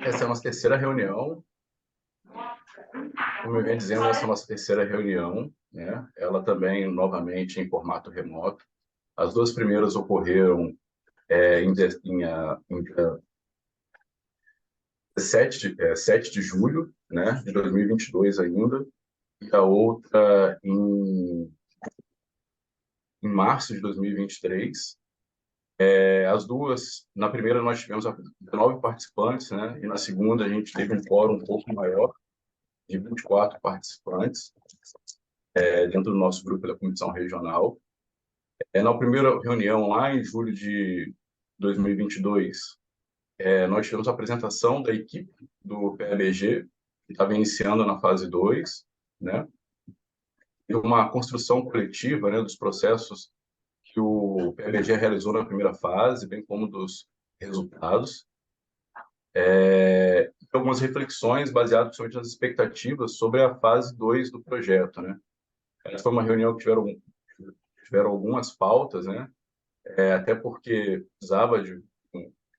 Essa é a nossa terceira reunião. Como eu venho dizendo, essa é a nossa terceira reunião, né? Ela também, novamente, em formato remoto. As duas primeiras ocorreram em 7 de julho, né, de 2022 ainda, e a outra em março de 2023. As duas, na primeira nós tivemos 19 participantes, né, e na segunda a gente teve um quórum um pouco maior, de 24 participantes, dentro do nosso grupo da Comissão Regional. Na primeira reunião, lá em julho de 2022, nós tivemos a apresentação da equipe do PABG, que estava iniciando na fase 2, né? E uma construção coletiva, né, dos processos que o PABG realizou na primeira fase, bem como dos resultados. Algumas reflexões baseadas principalmente nas expectativas sobre a fase 2 do projeto, né? Essa foi uma reunião que tiveram algumas pautas, né? Até porque precisava de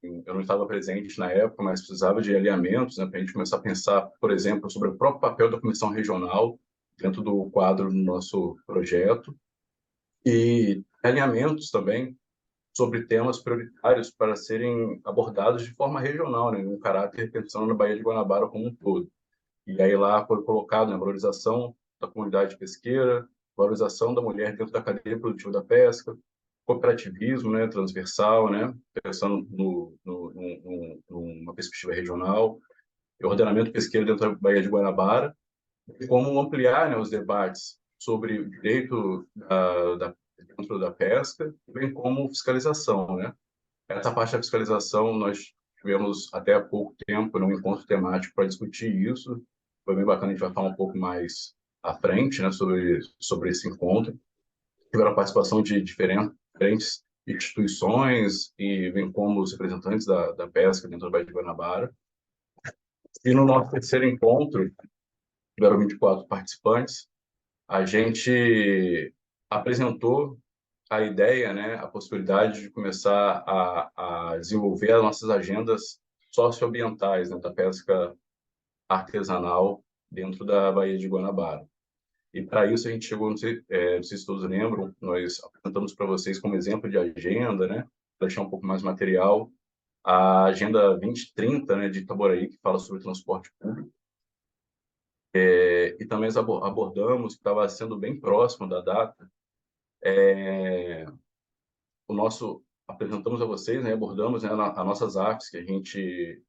eu não estava presente na época, mas precisava de alinhamentos, né, para a gente começar a pensar, por exemplo, sobre o próprio papel da comissão regional dentro do quadro do nosso projeto e alinhamentos também sobre temas prioritários para serem abordados de forma regional, né, um caráter pensando na Baía de Guanabara como um todo. E aí lá foi colocado, né, a valorização da comunidade pesqueira, valorização da mulher dentro da cadeia produtiva da pesca, cooperativismo, né, transversal, né, pensando numa perspectiva regional, e ordenamento pesqueiro dentro da Baía de Guanabara, e como ampliar, né, os debates sobre o direito dentro da pesca, bem como fiscalização, né. Essa parte da fiscalização nós tivemos até há pouco tempo num encontro temático para discutir isso, foi bem bacana, a gente vai falar um pouco mais à frente, né, sobre esse encontro. Tiveram a participação de diferentes instituições e bem como os representantes da pesca dentro da Baía de Guanabara. E no nosso terceiro encontro, tiveram 24 participantes, a gente apresentou a ideia, né, a possibilidade de começar a desenvolver as nossas agendas socioambientais, né, da pesca artesanal dentro da Baía de Guanabara. E para isso a gente chegou, não sei se todos lembram, nós apresentamos para vocês como exemplo de agenda, né, para deixar um pouco mais material, a Agenda 2030, né, de Itaboraí, que fala sobre transporte público. E também abordamos, que estava sendo bem próximo da data, apresentamos a vocês, né, abordamos, né, as nossas artes que a gente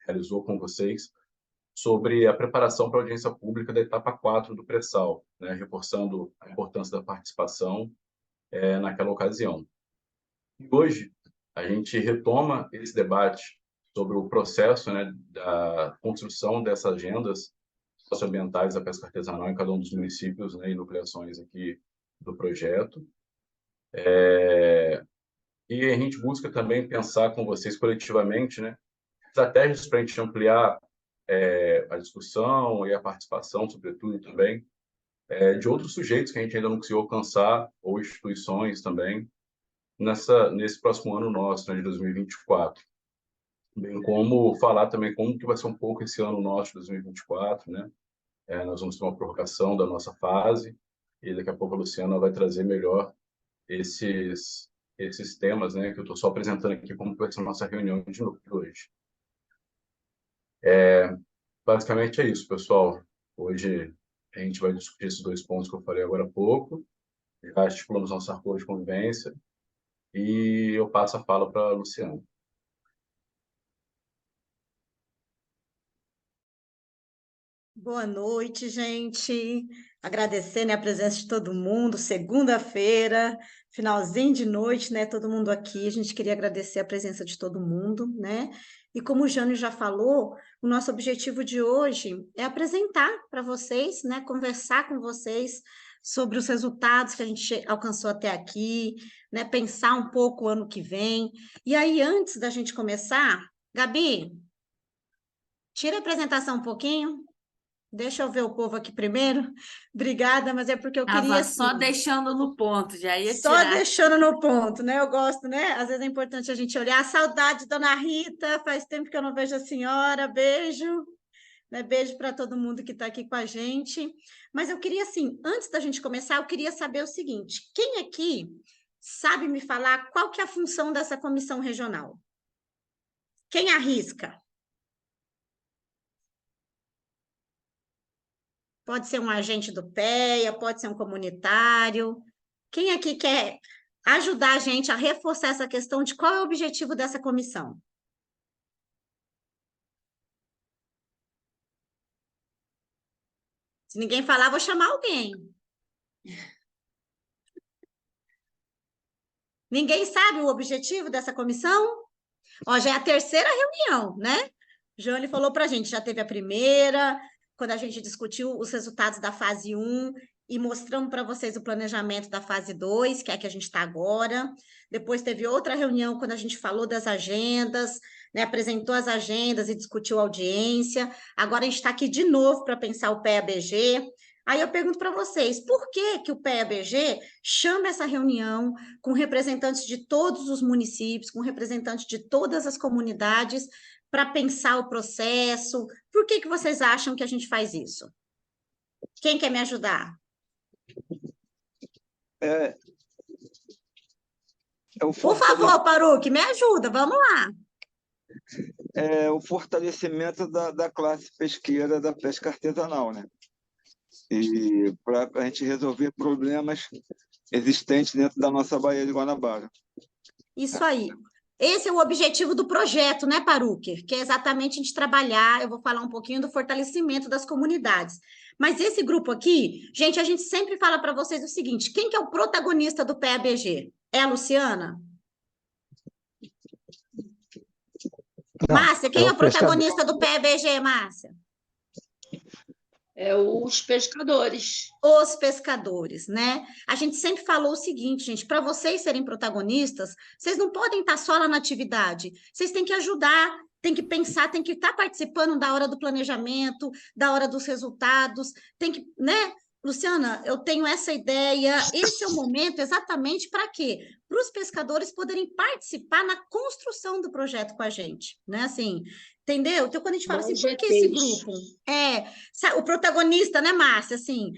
realizou com vocês, sobre a preparação para a audiência pública da etapa 4 do pré-sal, né, reforçando a importância da participação naquela ocasião. E hoje, a gente retoma esse debate sobre o processo, né, da construção dessas agendas socioambientais da pesca artesanal em cada um dos municípios, né, e nucleações aqui do projeto. E a gente busca também pensar com vocês coletivamente, né, estratégias para a gente ampliar a discussão e a participação, sobretudo, também, de outros sujeitos que a gente ainda não conseguiu alcançar, ou instituições também, nesse próximo ano nosso, né, de 2024. Bem como falar também como que vai ser um pouco esse ano nosso, 2024, né? Nós vamos ter uma prorrogação da nossa fase, e daqui a pouco a Luciana vai trazer melhor esses temas, né, que eu estou só apresentando aqui como vai ser a nossa reunião de hoje. Basicamente é isso, pessoal. Hoje a gente vai discutir esses dois pontos que eu falei agora há pouco, já estipulamos nosso acordo de convivência, e eu passo a fala para a Luciana. Boa noite, gente. Agradecer, né, a presença de todo mundo. Segunda-feira, finalzinho de noite, né? Todo mundo aqui. A gente queria agradecer a presença de todo mundo, né? E como o Jânio já falou, o nosso objetivo de hoje é apresentar para vocês, né? Conversar com vocês sobre os resultados que a gente alcançou até aqui, né? Pensar um pouco o ano que vem. E aí, antes da gente começar, Gabi, tira a apresentação um pouquinho. Deixa eu ver o povo aqui primeiro. Obrigada, mas é porque eu queria, Estava assim, só deixando no ponto, já ia só tirar. deixando no ponto, né? Eu gosto, né? Às vezes é importante a gente olhar. Saudade, dona Rita, faz tempo que eu não vejo a senhora. Beijo, né? Beijo para todo mundo que está aqui com a gente. Mas eu queria, assim, antes da gente começar, eu queria saber o seguinte: quem aqui sabe me falar qual que é a função dessa comissão regional? Quem arrisca? Pode ser um agente do PEA, pode ser um comunitário. Quem aqui quer ajudar a gente a reforçar essa questão de qual é o objetivo dessa comissão? Se ninguém falar, vou chamar alguém. Ninguém sabe o objetivo dessa comissão? Ó, já é a terceira reunião, né? Joane falou para a gente, já teve a primeira, quando a gente discutiu os resultados da fase 1 e mostramos para vocês o planejamento da fase 2, que é a que a gente está agora. Depois teve outra reunião quando a gente falou das agendas, né? Apresentou as agendas e discutiu a audiência. Agora a gente está aqui de novo para pensar o PEA-BG. Aí eu pergunto para vocês, por que que o PEA-BG chama essa reunião com representantes de todos os municípios, com representantes de todas as comunidades, para pensar o processo? Por que que vocês acham que a gente faz isso? Quem quer me ajudar? É, é o Por favor, Paruque, me ajuda, vamos lá. o fortalecimento da classe pesqueira da pesca artesanal, né? E para a gente resolver problemas existentes dentro da nossa Baía de Guanabara. Isso aí. Esse é o objetivo do projeto, né, Paruque? Que é exatamente a gente trabalhar, eu vou falar um pouquinho do fortalecimento das comunidades. Mas esse grupo aqui, gente, a gente sempre fala para vocês o seguinte: quem que é o protagonista do PEA-BG? É a Luciana? Não, Márcia, quem é o pescador. protagonista do PEA-BG, Márcia? É os pescadores. Os pescadores, né? A gente sempre falou o seguinte, gente, para vocês serem protagonistas, vocês não podem estar só lá na atividade, vocês têm que ajudar, têm que pensar, têm que estar participando da hora do planejamento, da hora dos resultados, tem que, né? Luciana, eu tenho essa ideia, esse é o momento exatamente para quê? Para os pescadores poderem participar na construção do projeto com a gente, né? Assim, entendeu? Então, quando a gente fala assim, por que esse grupo? O protagonista, né, Márcia? Assim,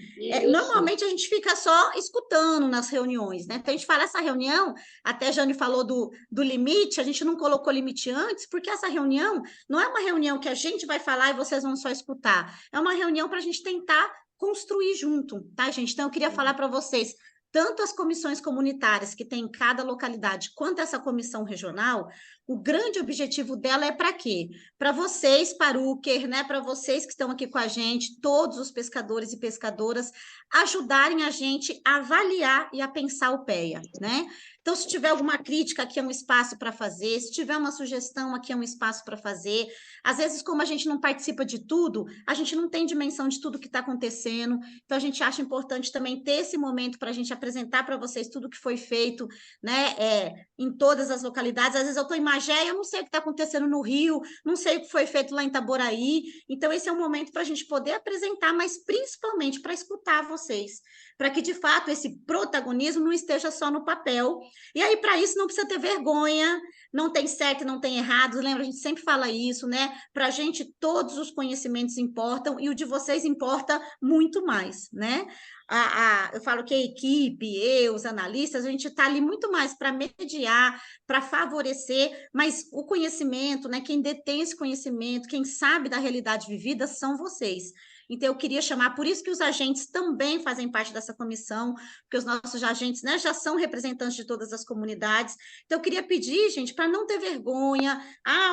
normalmente a gente fica só escutando nas reuniões, né? Então, a gente fala essa reunião, até a Jane falou do limite, a gente não colocou limite antes, porque essa reunião não é uma reunião que a gente vai falar e vocês vão só escutar, é uma reunião para a gente tentar construir junto, tá, gente? Então, eu queria falar para vocês, tanto as comissões comunitárias que tem em cada localidade, quanto essa comissão regional, o grande objetivo dela é para quê? Para vocês, Paruquer, né? Para vocês que estão aqui com a gente, todos os pescadores e pescadoras, ajudarem a gente a avaliar e a pensar o PEA, né? Então, se tiver alguma crítica, aqui é um espaço para fazer. Se tiver uma sugestão, aqui é um espaço para fazer. Às vezes, como a gente não participa de tudo, a gente não tem dimensão de tudo que está acontecendo. Então, a gente acha importante também ter esse momento para a gente apresentar para vocês tudo que foi feito, né? Em todas as localidades. Às vezes, eu estou em Magé, eu não sei o que está acontecendo no Rio, não sei o que foi feito lá em Itaboraí. Então, esse é um momento para a gente poder apresentar, mas principalmente para escutar vocês, para que, de fato, esse protagonismo não esteja só no papel. E aí, para isso, não precisa ter vergonha, não tem certo e não tem errado, lembra? A gente sempre fala isso, né? Para a gente, todos os conhecimentos importam e o de vocês importa muito mais, né? Eu falo que a equipe, os analistas, a gente está ali muito mais para mediar, para favorecer, mas o conhecimento, né? Quem detém esse conhecimento, quem sabe da realidade vivida são vocês. Então, eu queria chamar, por isso que os agentes também fazem parte dessa comissão, porque os nossos agentes, né, já são representantes de todas as comunidades. Então, eu queria pedir, gente, para não ter vergonha,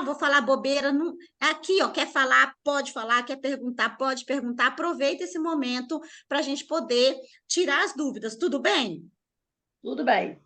vou falar bobeira, não... aqui, ó, quer falar, pode falar, quer perguntar, pode perguntar, aproveita esse momento para a gente poder tirar as dúvidas, tudo bem? Tudo bem.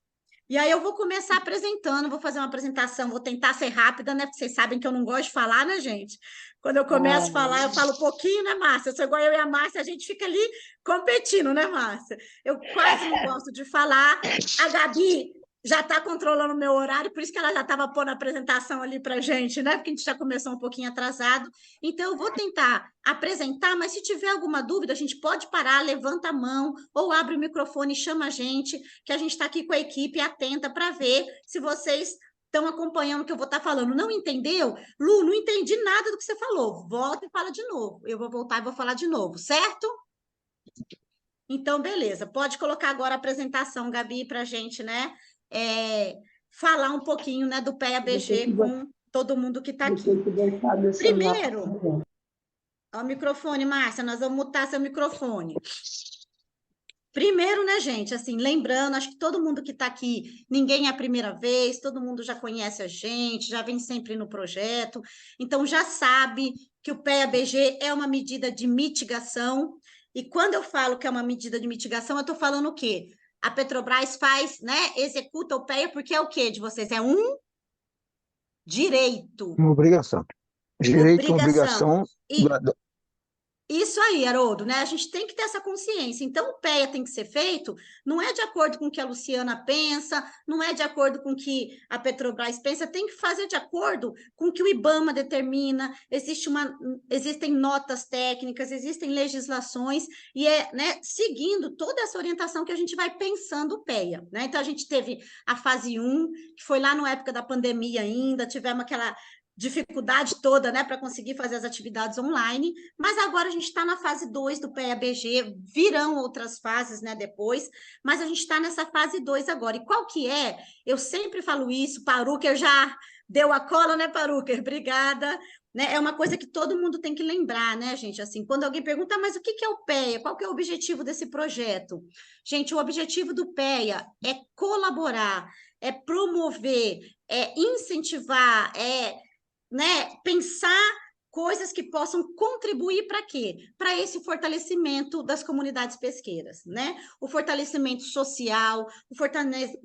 E aí eu vou começar apresentando, vou fazer uma apresentação, vou tentar ser rápida, né? Porque vocês sabem que eu não gosto de falar, né, gente? Quando eu começo a falar, eu falo pouquinho, né, Márcia? Eu sou igual eu e a Márcia, a gente fica ali competindo, né, Márcia? Eu quase não gosto de falar. A Gabi já está controlando o meu horário, por isso que ela já estava pondo a apresentação ali para a gente, né? Porque a gente já começou um pouquinho atrasado. Então, eu vou tentar apresentar, mas se tiver alguma dúvida, a gente pode parar, levanta a mão, ou abre o microfone e chama a gente, que a gente está aqui com a equipe atenta para ver se vocês estão acompanhando o que eu vou estar falando. Não entendeu? Lu, não entendi nada do que você falou. Volta e fala de novo. Eu vou voltar e vou falar de novo, certo? Então, beleza. Pode colocar agora a apresentação, Gabi, para a gente, né? Falar um pouquinho, né, do PEA-BG com todo mundo que está aqui. Primeiro, ó, o microfone, Márcia, nós vamos mutar seu microfone. Primeiro, né, gente, assim, lembrando, acho que todo mundo que está aqui, ninguém é a primeira vez, todo mundo já conhece a gente, já vem sempre no projeto, então já sabe que o PEA-BG é uma medida de mitigação, e quando eu falo que é uma medida de mitigação, eu estou falando o quê? A Petrobras faz, né, executa o PEA porque é o quê de vocês? É um direito. Uma obrigação. Direito, Obrigação. obrigação. Isso aí, Haroldo, né? A gente tem que ter essa consciência. Então, o PEA tem que ser feito, não é de acordo com o que a Luciana pensa, não é de acordo com o que a Petrobras pensa, tem que fazer de acordo com o que o IBAMA determina, existem notas técnicas, existem legislações, e né, seguindo toda essa orientação que a gente vai pensando o PEA, né? Então, a gente teve a fase 1, que foi lá na época da pandemia ainda, tivemos aquela dificuldade toda, né, para conseguir fazer as atividades online, mas agora a gente está na fase 2 do PEA-BG, virão outras fases, né, depois, mas a gente está nessa fase 2 agora. E qual que é? Eu sempre falo isso, Paruker já deu a cola, né, Paruker? Obrigada. Né? É uma coisa que todo mundo tem que lembrar, né, gente? Assim, quando alguém pergunta, mas o que é o PEA? Qual que é o objetivo desse projeto? Gente, o objetivo do PEA é colaborar, é promover, é incentivar, né, pensar coisas que possam contribuir para quê? Para esse fortalecimento das comunidades pesqueiras, né? O fortalecimento social, o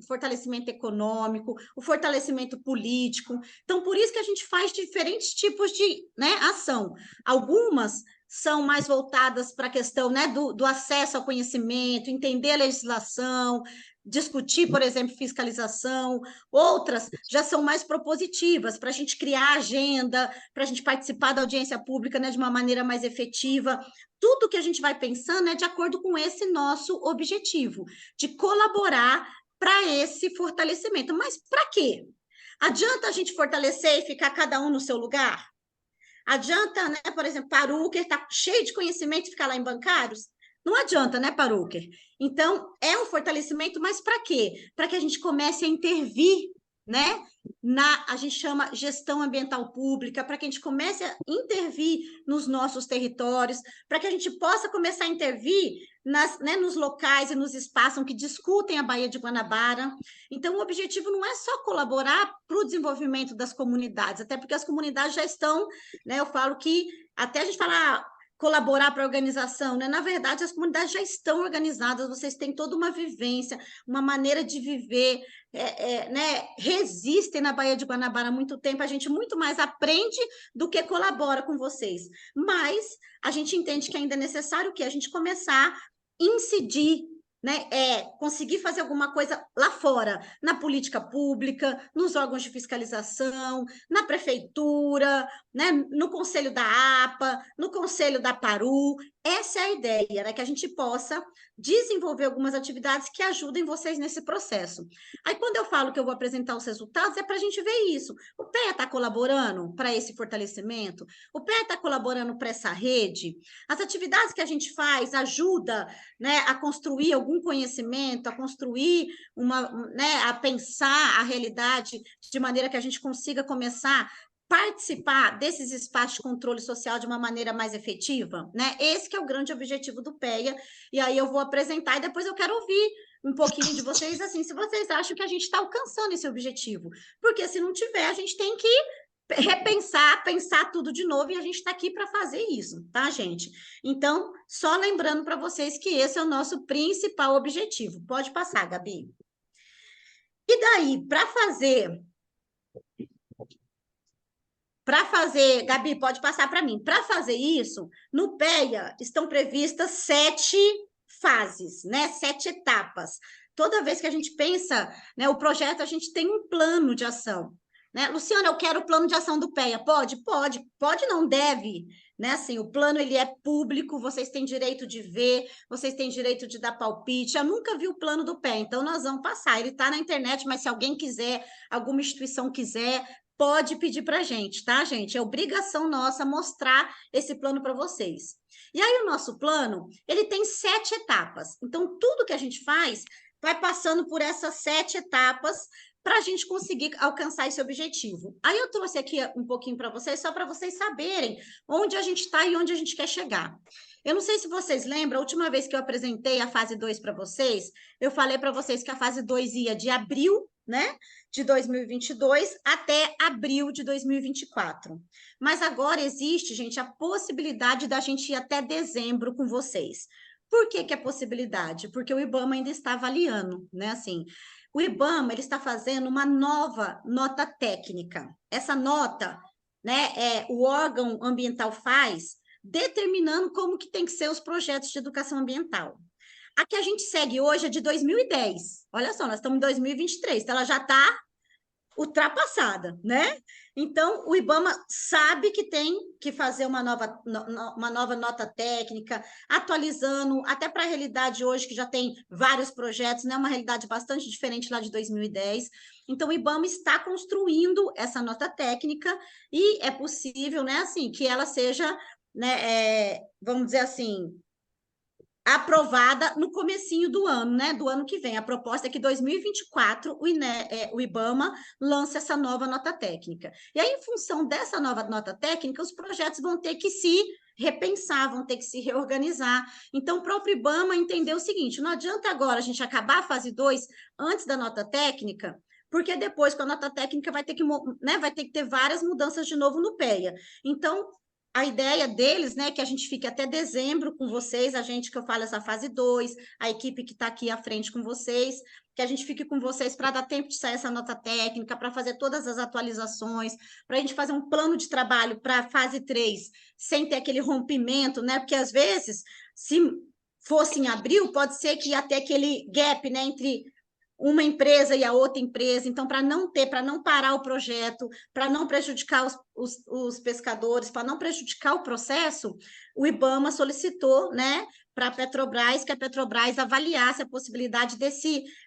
fortalecimento econômico, o fortalecimento político. Então, por isso que a gente faz diferentes tipos de, né, ação. Algumas são mais voltadas para a questão, né, do acesso ao conhecimento, entender a legislação, discutir, por exemplo, fiscalização. Outras já são mais propositivas, para a gente criar agenda, para a gente participar da audiência pública, né, de uma maneira mais efetiva. Tudo que a gente vai pensando é de acordo com esse nosso objetivo, de colaborar para esse fortalecimento. Mas para quê? Adianta a gente fortalecer e ficar cada um no seu lugar? Adianta, né, por exemplo, Paruker está cheio de conhecimento e ficar lá em bancários? Não adianta, né, Paruker? Então, é um fortalecimento, mas para quê? Para que a gente comece a intervir, né? A gente chama gestão ambiental pública, para que a gente comece a intervir nos nossos territórios, para que a gente possa começar a intervir né, nos locais e nos espaços que discutem a Baía de Guanabara. Então, o objetivo não é só colaborar para o desenvolvimento das comunidades, até porque as comunidades já estão, né? Eu falo que até a gente falar colaborar para a organização, né? Na verdade, as comunidades já estão organizadas, vocês têm toda uma vivência, uma maneira de viver, né? Resistem na Baía de Guanabara há muito tempo, a gente muito mais aprende do que colabora com vocês. Mas a gente entende que ainda é necessário que a gente começar a incidir, né, conseguir fazer alguma coisa lá fora, na política pública, nos órgãos de fiscalização, na prefeitura, né, no conselho da APA, no conselho da Paru. Essa é a ideia, né, que a gente possa desenvolver algumas atividades que ajudem vocês nesse processo. Aí, quando eu falo que eu vou apresentar os resultados, é para a gente ver isso. O PEA está colaborando para esse fortalecimento? O PEA está colaborando para essa rede? As atividades que a gente faz ajudam, né, a construir algum conhecimento, a construir né, a pensar a realidade de maneira que a gente consiga começar a participar desses espaços de controle social de uma maneira mais efetiva, né? Esse que é o grande objetivo do PEA, e aí eu vou apresentar e depois eu quero ouvir um pouquinho de vocês, assim, se vocês acham que a gente está alcançando esse objetivo, porque se não tiver, a gente tem que repensar, pensar tudo de novo, e a gente está aqui para fazer isso, tá, gente? Então, só lembrando para vocês que esse é o nosso principal objetivo. Pode passar, Gabi. E daí, para fazer, Gabi, pode passar para mim. Para fazer isso, no PEA estão previstas 7 fases, né? 7 etapas. toda vez que a gente pensa, né, o projeto, a gente tem um plano de ação. Né? Luciana, eu quero o plano de ação do PEA. Pode? Pode, não deve. Né? Assim, o plano ele é público, vocês têm direito de ver, vocês têm direito de dar palpite. Eu nunca vi o plano do PEA, então nós vamos passar. Ele está na internet, mas se alguém quiser, alguma instituição quiser, pode pedir para a gente, tá, gente? É obrigação nossa mostrar esse plano para vocês. E aí o nosso plano, ele tem 7 etapas. Então, tudo que a gente faz vai passando por essas 7 etapas para a gente conseguir alcançar esse objetivo. Aí eu trouxe aqui um pouquinho para vocês, só para vocês saberem onde a gente está e onde a gente quer chegar. Eu não sei se vocês lembram, a última vez que eu apresentei a fase 2 para vocês, eu falei para vocês que a fase 2 ia de abril, né, de 2022 até abril de 2024. Mas agora existe, gente, a possibilidade da gente ir até dezembro com vocês. Por que que é possibilidade? Porque o IBAMA ainda está avaliando, né, assim... O IBAMA ele está fazendo uma nova nota técnica. Essa nota, né, o órgão ambiental faz, determinando como que tem que ser os projetos de educação ambiental. A que a gente segue hoje é de 2010. Olha só, nós estamos em 2023, então ela já está ultrapassada, né? Então, o IBAMA sabe que tem que fazer uma nova nota técnica, atualizando, até para a realidade hoje, que já tem vários projetos, né? Uma realidade bastante diferente lá de 2010. Então, o IBAMA está construindo essa nota técnica e é possível, né, assim, que ela seja, né, vamos dizer assim, aprovada no comecinho do ano, né? Do ano que vem. A proposta é que em 2024 o IBAMA lance essa nova nota técnica. E aí, em função dessa nova nota técnica, os projetos vão ter que se repensar, vão ter que se reorganizar. Então, o próprio IBAMA entendeu o seguinte: não adianta agora a gente acabar a fase 2 antes da nota técnica, porque depois, com a nota técnica, vai ter que ter várias mudanças de novo no PEA. Então, a ideia deles, né, que a gente fique até dezembro com vocês, a gente que eu falo essa fase 2, a equipe que está aqui à frente com vocês, que a gente fique com vocês para dar tempo de sair essa nota técnica, para fazer todas as atualizações, para a gente fazer um plano de trabalho para a fase 3, sem ter aquele rompimento, né? Porque às vezes, se fosse em abril, pode ser que ia ter aquele gap, né, entre uma empresa e a outra empresa, então, para não parar o projeto, para não prejudicar os pescadores, para não prejudicar o processo, o IBAMA solicitou, né, para a Petrobras, que a Petrobras avaliasse a possibilidade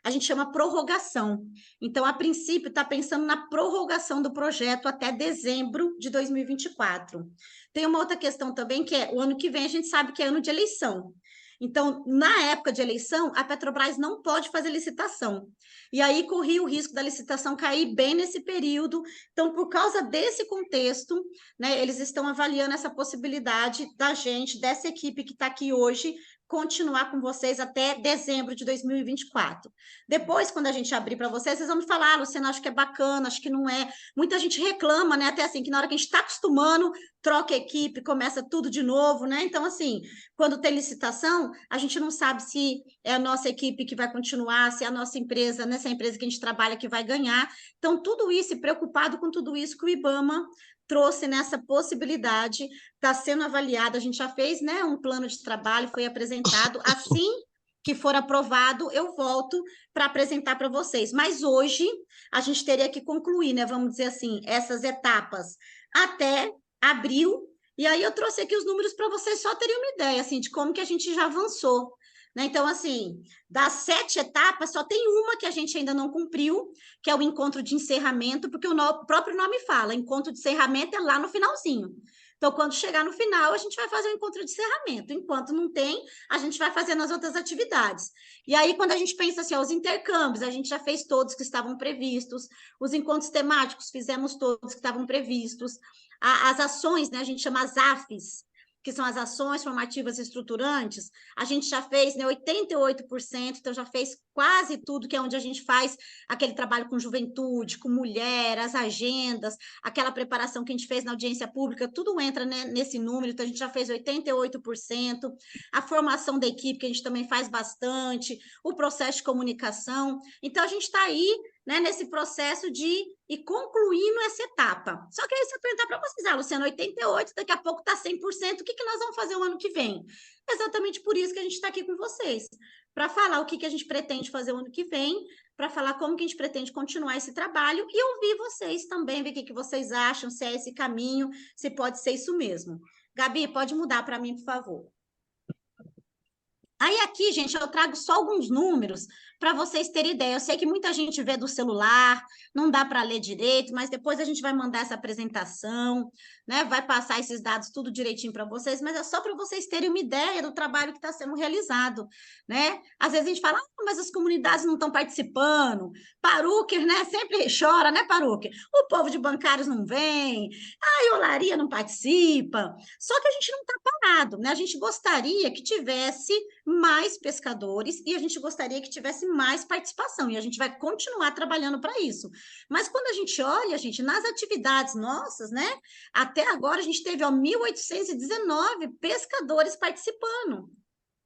a gente chama prorrogação. Então, a princípio, está pensando na prorrogação do projeto até dezembro de 2024. Tem uma outra questão também, que é o ano que vem, a gente sabe que é ano de eleição. Então, na época de eleição, a Petrobras não pode fazer licitação. E aí corria o risco da licitação cair bem nesse período. Então, por causa desse contexto, né, eles estão avaliando essa possibilidade da gente, dessa equipe que está aqui hoje, continuar com vocês até dezembro de 2024. Depois, quando a gente abrir para vocês vão me falar: Luciana, acho que é bacana, acho que não é. Muita gente reclama, né? Até assim, que na hora que a gente está acostumando, troca a equipe, começa tudo de novo, né? Então, assim, quando tem licitação, a gente não sabe se é a nossa equipe que vai continuar, se é a nossa empresa, nessa empresa que a gente trabalha, que vai ganhar. Então, tudo isso, e preocupado com tudo isso que o IBAMA trouxe nessa possibilidade, está sendo avaliado, a gente já fez, né, um plano de trabalho, foi apresentado, assim que for aprovado, eu volto para apresentar para vocês. Mas hoje, a gente teria que concluir, né, vamos dizer assim, essas etapas até abril, e aí eu trouxe aqui os números para vocês só terem uma ideia, assim, de como que a gente já avançou. Né? Então, assim, das 7 etapas, só tem uma que a gente ainda não cumpriu, que é o encontro de encerramento, porque o próprio nome fala, encontro de encerramento é lá no finalzinho. Então, quando chegar no final, a gente vai fazer o encontro de encerramento. Enquanto não tem, a gente vai fazendo as outras atividades. E aí, quando a gente pensa assim, os intercâmbios, a gente já fez todos que estavam previstos, os encontros temáticos, fizemos todos que estavam previstos, as ações, né, a gente chama as AFs, que são as ações formativas estruturantes, a gente já fez, né, 88%, então já fez quase tudo, que é onde a gente faz aquele trabalho com juventude, com mulher, as agendas, aquela preparação que a gente fez na audiência pública, tudo entra, né, nesse número, então a gente já fez 88%, a formação da equipe, que a gente também faz bastante, o processo de comunicação, então a gente está aí, né, nesse processo de ir concluindo essa etapa. Só que aí você perguntar para vocês, Luciana, 88, daqui a pouco está 100%, o que nós vamos fazer o ano que vem? Exatamente por isso que a gente está aqui com vocês, para falar o que a gente pretende fazer o ano que vem, para falar como que a gente pretende continuar esse trabalho e ouvir vocês também, ver o que vocês acham, se é esse caminho, se pode ser isso mesmo. Gabi, pode mudar para mim, por favor. Aí aqui, gente, eu trago só alguns números para vocês terem ideia. Eu sei que muita gente vê do celular, não dá para ler direito, mas depois a gente vai mandar essa apresentação, né? Vai passar esses dados tudo direitinho para vocês, mas é só para vocês terem uma ideia do trabalho que está sendo realizado, né? Às vezes a gente fala, mas as comunidades não estão participando. Paróquia, né? Sempre chora, né, Paróquia? O povo de bancários não vem, a Olaria não participa. Só que a gente não está parado, né? A gente gostaria que tivesse mais pescadores e a gente gostaria que tivesse mais participação e a gente vai continuar trabalhando para isso. Mas quando a gente olha, gente, nas atividades nossas, né? Até agora a gente teve 1.819 pescadores participando,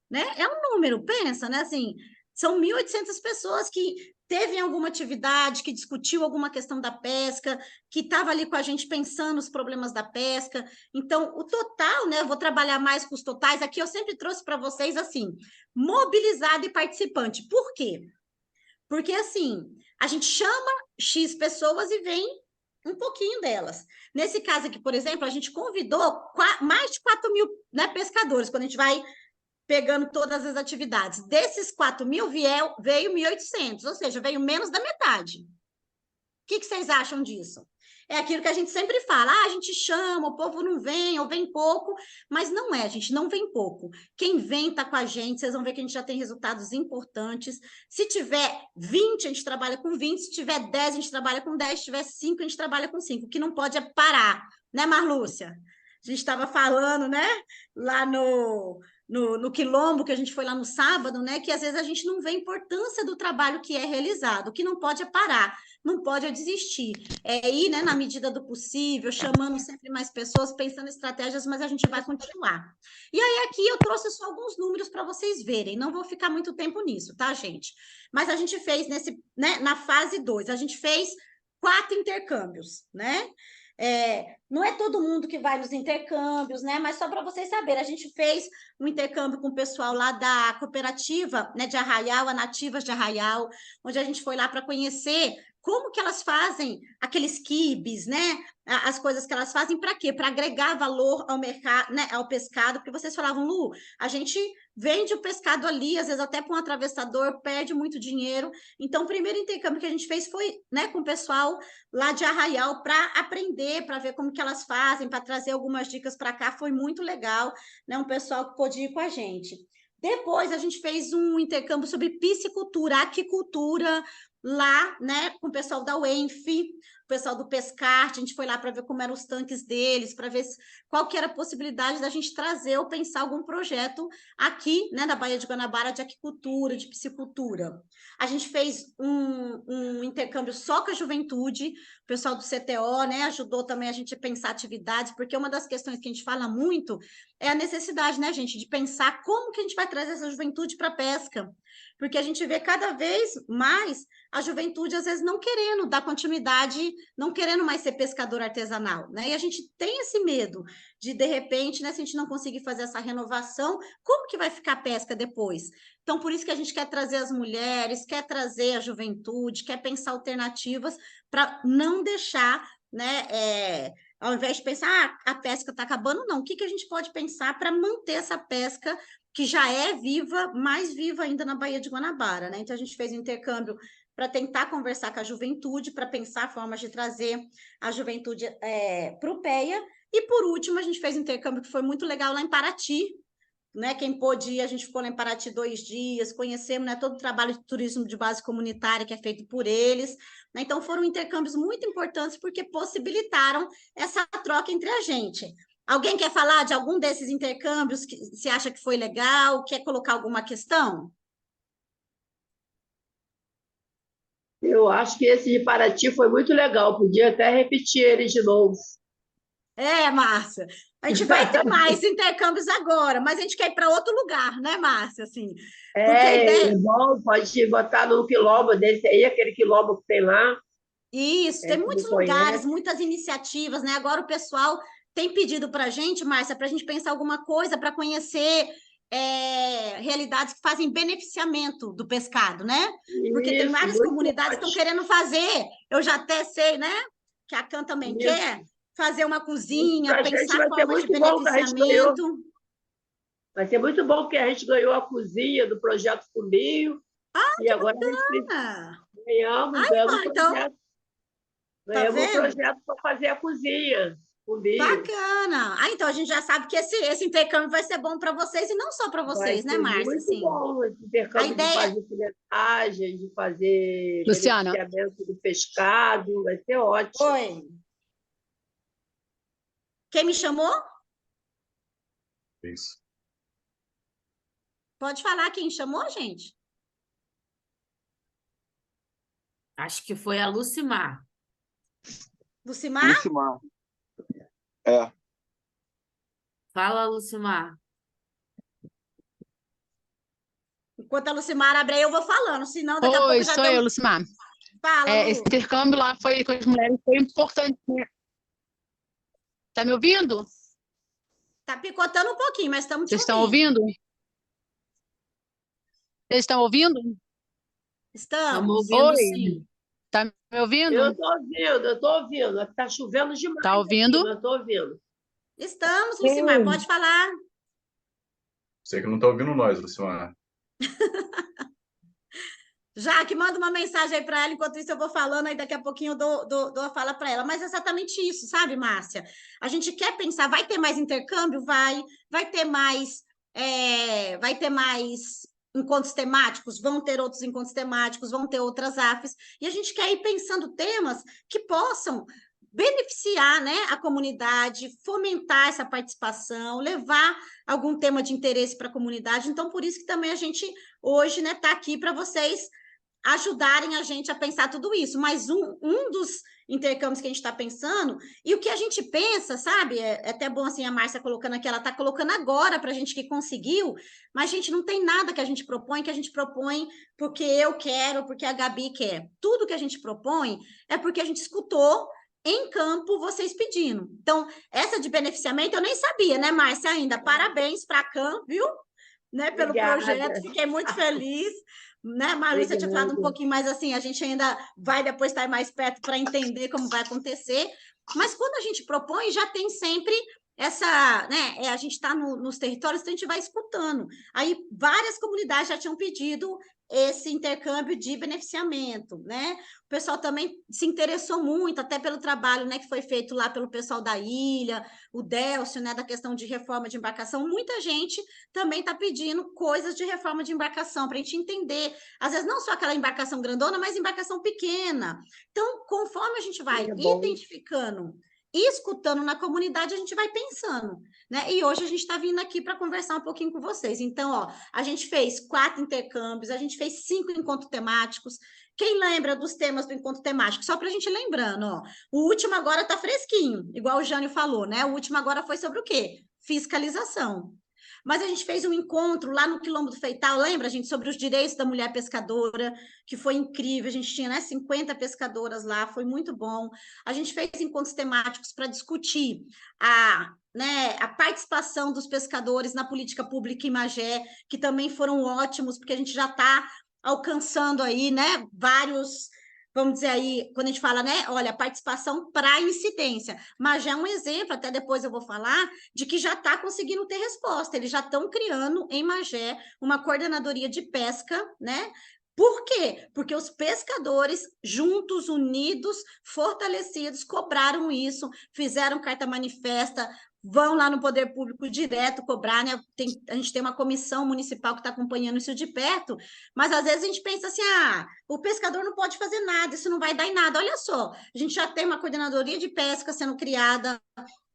né? É um número, pensa, né? Assim, são 1.800 pessoas que teve alguma atividade, que discutiu alguma questão da pesca, que estava ali com a gente pensando os problemas da pesca. Então, o total, né? Eu vou trabalhar mais com os totais. Aqui eu sempre trouxe para vocês assim, mobilizado e participante. Por quê? Porque assim, a gente chama X pessoas e vem um pouquinho delas. Nesse caso aqui, por exemplo, a gente convidou mais de 4.000, né, pescadores, quando a gente vai pegando todas as atividades. Desses 4.000, veio 1.800, ou seja, veio menos da metade. O que vocês acham disso? É aquilo que a gente sempre fala, a gente chama, o povo não vem, ou vem pouco, mas não é, gente, não vem pouco. Quem vem está com a gente, vocês vão ver que a gente já tem resultados importantes. Se tiver 20, a gente trabalha com 20, se tiver 10, a gente trabalha com 10, se tiver 5, a gente trabalha com 5. O que não pode é parar, né, Marlúcia? A gente estava falando, né, lá no Quilombo, que a gente foi lá no sábado, né, que às vezes a gente não vê a importância do trabalho que é realizado. O que não pode é parar, não pode é desistir. É ir, né, na medida do possível, chamando sempre mais pessoas, pensando em estratégias, mas a gente vai continuar. E aí aqui eu trouxe só alguns números para vocês verem, não vou ficar muito tempo nisso, tá, gente? Mas a gente fez né, na fase 2, a gente fez 4 intercâmbios, né? Não é todo mundo que vai nos intercâmbios, né? Mas só para vocês saberem, a gente fez um intercâmbio com o pessoal lá da cooperativa, né, de Arraial, a Nativas de Arraial, onde a gente foi lá para conhecer como que elas fazem aqueles quibes, né? As coisas que elas fazem, para quê? Para agregar valor ao mercado, né, ao pescado, porque vocês falavam, Lu, a gente vende o pescado ali, às vezes até para um atravessador, perde muito dinheiro. Então, o primeiro intercâmbio que a gente fez foi, né, com o pessoal lá de Arraial, para aprender, para ver como que elas fazem, para trazer algumas dicas para cá, foi muito legal, né? Um pessoal que pôde ir com a gente. Depois, a gente fez um intercâmbio sobre piscicultura, aquicultura, lá, né, com o pessoal da UENF, o pessoal do Pescarte, a gente foi lá para ver como eram os tanques deles, para ver qual que era a possibilidade da gente trazer ou pensar algum projeto aqui, né, na Baía de Guanabara, de aquicultura, de piscicultura. A gente fez um intercâmbio só com a juventude, o pessoal do CTO, né, ajudou também a gente a pensar atividades, porque uma das questões que a gente fala muito é a necessidade, né, gente, de pensar como que a gente vai trazer essa juventude para a pesca, porque a gente vê cada vez mais a juventude, às vezes, não querendo dar continuidade, não querendo mais ser pescador artesanal, né? E a gente tem esse medo de repente, né, se a gente não conseguir fazer essa renovação, como que vai ficar a pesca depois? Então, por isso que a gente quer trazer as mulheres, quer trazer a juventude, quer pensar alternativas para não deixar, né, ao invés de pensar, a pesca está acabando, não. O que a gente pode pensar para manter essa pesca que já é viva, mais viva ainda na Baía de Guanabara, né? Então, a gente fez um intercâmbio para tentar conversar com a juventude, para pensar formas de trazer a juventude para o PEA. E, por último, a gente fez um intercâmbio que foi muito legal lá em Paraty, né? Quem pôde ir, a gente ficou lá em Paraty 2 dias, conhecemos, né, todo o trabalho de turismo de base comunitária que é feito por eles, né? Então, foram intercâmbios muito importantes porque possibilitaram essa troca entre a gente. Alguém quer falar de algum desses intercâmbios que se acha que foi legal, quer colocar alguma questão? Eu acho que esse de Paraty foi muito legal, podia até repetir ele de novo. Márcia, A gente vai ter mais intercâmbios agora, mas a gente quer ir para outro lugar, né, Márcia? Assim, porque a ideia... É bom, pode botar num quilombo desse aí, aquele quilombo que tem lá. Isso, tem Quem muitos não lugares, conhece. muitas iniciativas, né? Agora o pessoal tem pedido para a gente, Márcia, para a gente pensar alguma coisa para conhecer realidades que fazem beneficiamento do pescado, né? Porque tem Isso, várias muito comunidades que estão ótimo. querendo fazer, eu já até sei, né? Que a CAN também quer Isso. fazer uma Isso cozinha, para a gente pensar vai ser formas de muito bom que a gente ganhou. beneficiamento. Vai ser muito bom que a gente ganhou a cozinha do Projeto Fumbinho e agora a gente Ah, ganhamos um então, projeto. tá Ganhamos um vendo? projeto para fazer a cozinha, Fumbinho. Bacana. Ah, então a gente já sabe que esse intercâmbio vai ser bom para vocês e não só para Vai vocês, né, ser Márcia? muito Assim, bom esse a intercâmbio de ideia. fazer filetagem, de fazer Luciana, beneficiamento do pescado, vai ser ótimo. Oi. Quem me chamou? Isso. Pode falar quem chamou, gente? Acho que foi a Lucimar. Lucimar? Lucimar. É. Fala, Lucimar. Enquanto a Lucimar abre aí, eu vou falando, senão daqui a pouco oi, já sou deu. eu, Lucimar. Fala, Esse Lu. intercâmbio lá foi com as mulheres, foi importante, né? Tá me ouvindo? Tá picotando um pouquinho, mas estamos te Vocês estão ouvindo. ouvindo? Vocês estão ouvindo? Estamos Estamos. ouvindo, Oi, sim. tá me ouvindo? Eu estou ouvindo. Está chovendo demais Tá aqui, ouvindo? mas estou ouvindo. Estamos, Lucimar, pode falar. Você que não está ouvindo nós, Lucimar. Jaque, manda uma mensagem aí para ela, enquanto isso eu vou falando, aí daqui a pouquinho eu dou a fala para ela. Mas é exatamente isso, sabe, Márcia? A gente quer pensar, vai ter mais intercâmbio? Vai ter mais, vai ter mais encontros temáticos, vão ter outros encontros temáticos, vão ter outras AFs, e a gente quer ir pensando temas que possam beneficiar, né, a comunidade, fomentar essa participação, levar algum tema de interesse para a comunidade. Então, por isso que também a gente hoje, né, está aqui para vocês ajudarem a gente a pensar tudo isso. Mas um dos intercâmbios que a gente está pensando, e o que a gente pensa, sabe? É até bom assim a Márcia colocando aqui, ela está colocando agora para a gente que conseguiu, mas, gente, não tem nada que a gente propõe porque eu quero, porque a Gabi quer. Tudo que a gente propõe é porque a gente escutou em campo vocês pedindo. Então, essa de beneficiamento eu nem sabia, né, Márcia, ainda. Parabéns para a CAN, viu? Né, pelo Obrigada. projeto, fiquei muito feliz. Né, Marlúcia tinha falado um pouquinho mais assim, a gente ainda vai depois estar mais perto para entender como vai acontecer, mas quando a gente propõe, já tem sempre essa, né, a gente está nos territórios, então a gente vai escutando. Aí várias comunidades já tinham pedido esse intercâmbio de beneficiamento, né? O pessoal também se interessou muito, até pelo trabalho, né, que foi feito lá pelo pessoal da ilha, o Délcio, né, da questão de reforma de embarcação. Muita gente também está pedindo coisas de reforma de embarcação, para a gente entender, às vezes não só aquela embarcação grandona, mas embarcação pequena. Então, conforme a gente vai identificando e escutando na comunidade, a gente vai pensando, né? E hoje a gente está vindo aqui para conversar um pouquinho com vocês. Então, ó, a gente fez 4 intercâmbios, a gente fez 5 encontros temáticos. Quem lembra dos temas do encontro temático? Só para a gente lembrando, ó. O último agora está fresquinho, igual o Jânio falou, né? O último agora foi sobre o quê? Fiscalização. Mas a gente fez um encontro lá no Quilombo do Feital, lembra, gente, sobre os direitos da mulher pescadora, que foi incrível, a gente tinha, né, 50 pescadoras lá, foi muito bom. A gente fez encontros temáticos para discutir a participação dos pescadores na política pública em Magé, que também foram ótimos, porque a gente já está alcançando aí, né, vários... Vamos dizer aí, quando a gente fala, né? Olha, participação para incidência. Mas já é um exemplo, até depois eu vou falar, de que já está conseguindo ter resposta. Eles já estão criando em Magé uma coordenadoria de pesca, né? Por quê? Porque os pescadores, juntos, unidos, fortalecidos, cobraram isso, fizeram carta manifesta, vão lá no Poder Público direto cobrar, né? A gente tem uma comissão municipal que está acompanhando isso de perto, mas às vezes a gente pensa assim, o pescador não pode fazer nada, isso não vai dar em nada. Olha só, a gente já tem uma coordenadoria de pesca sendo criada,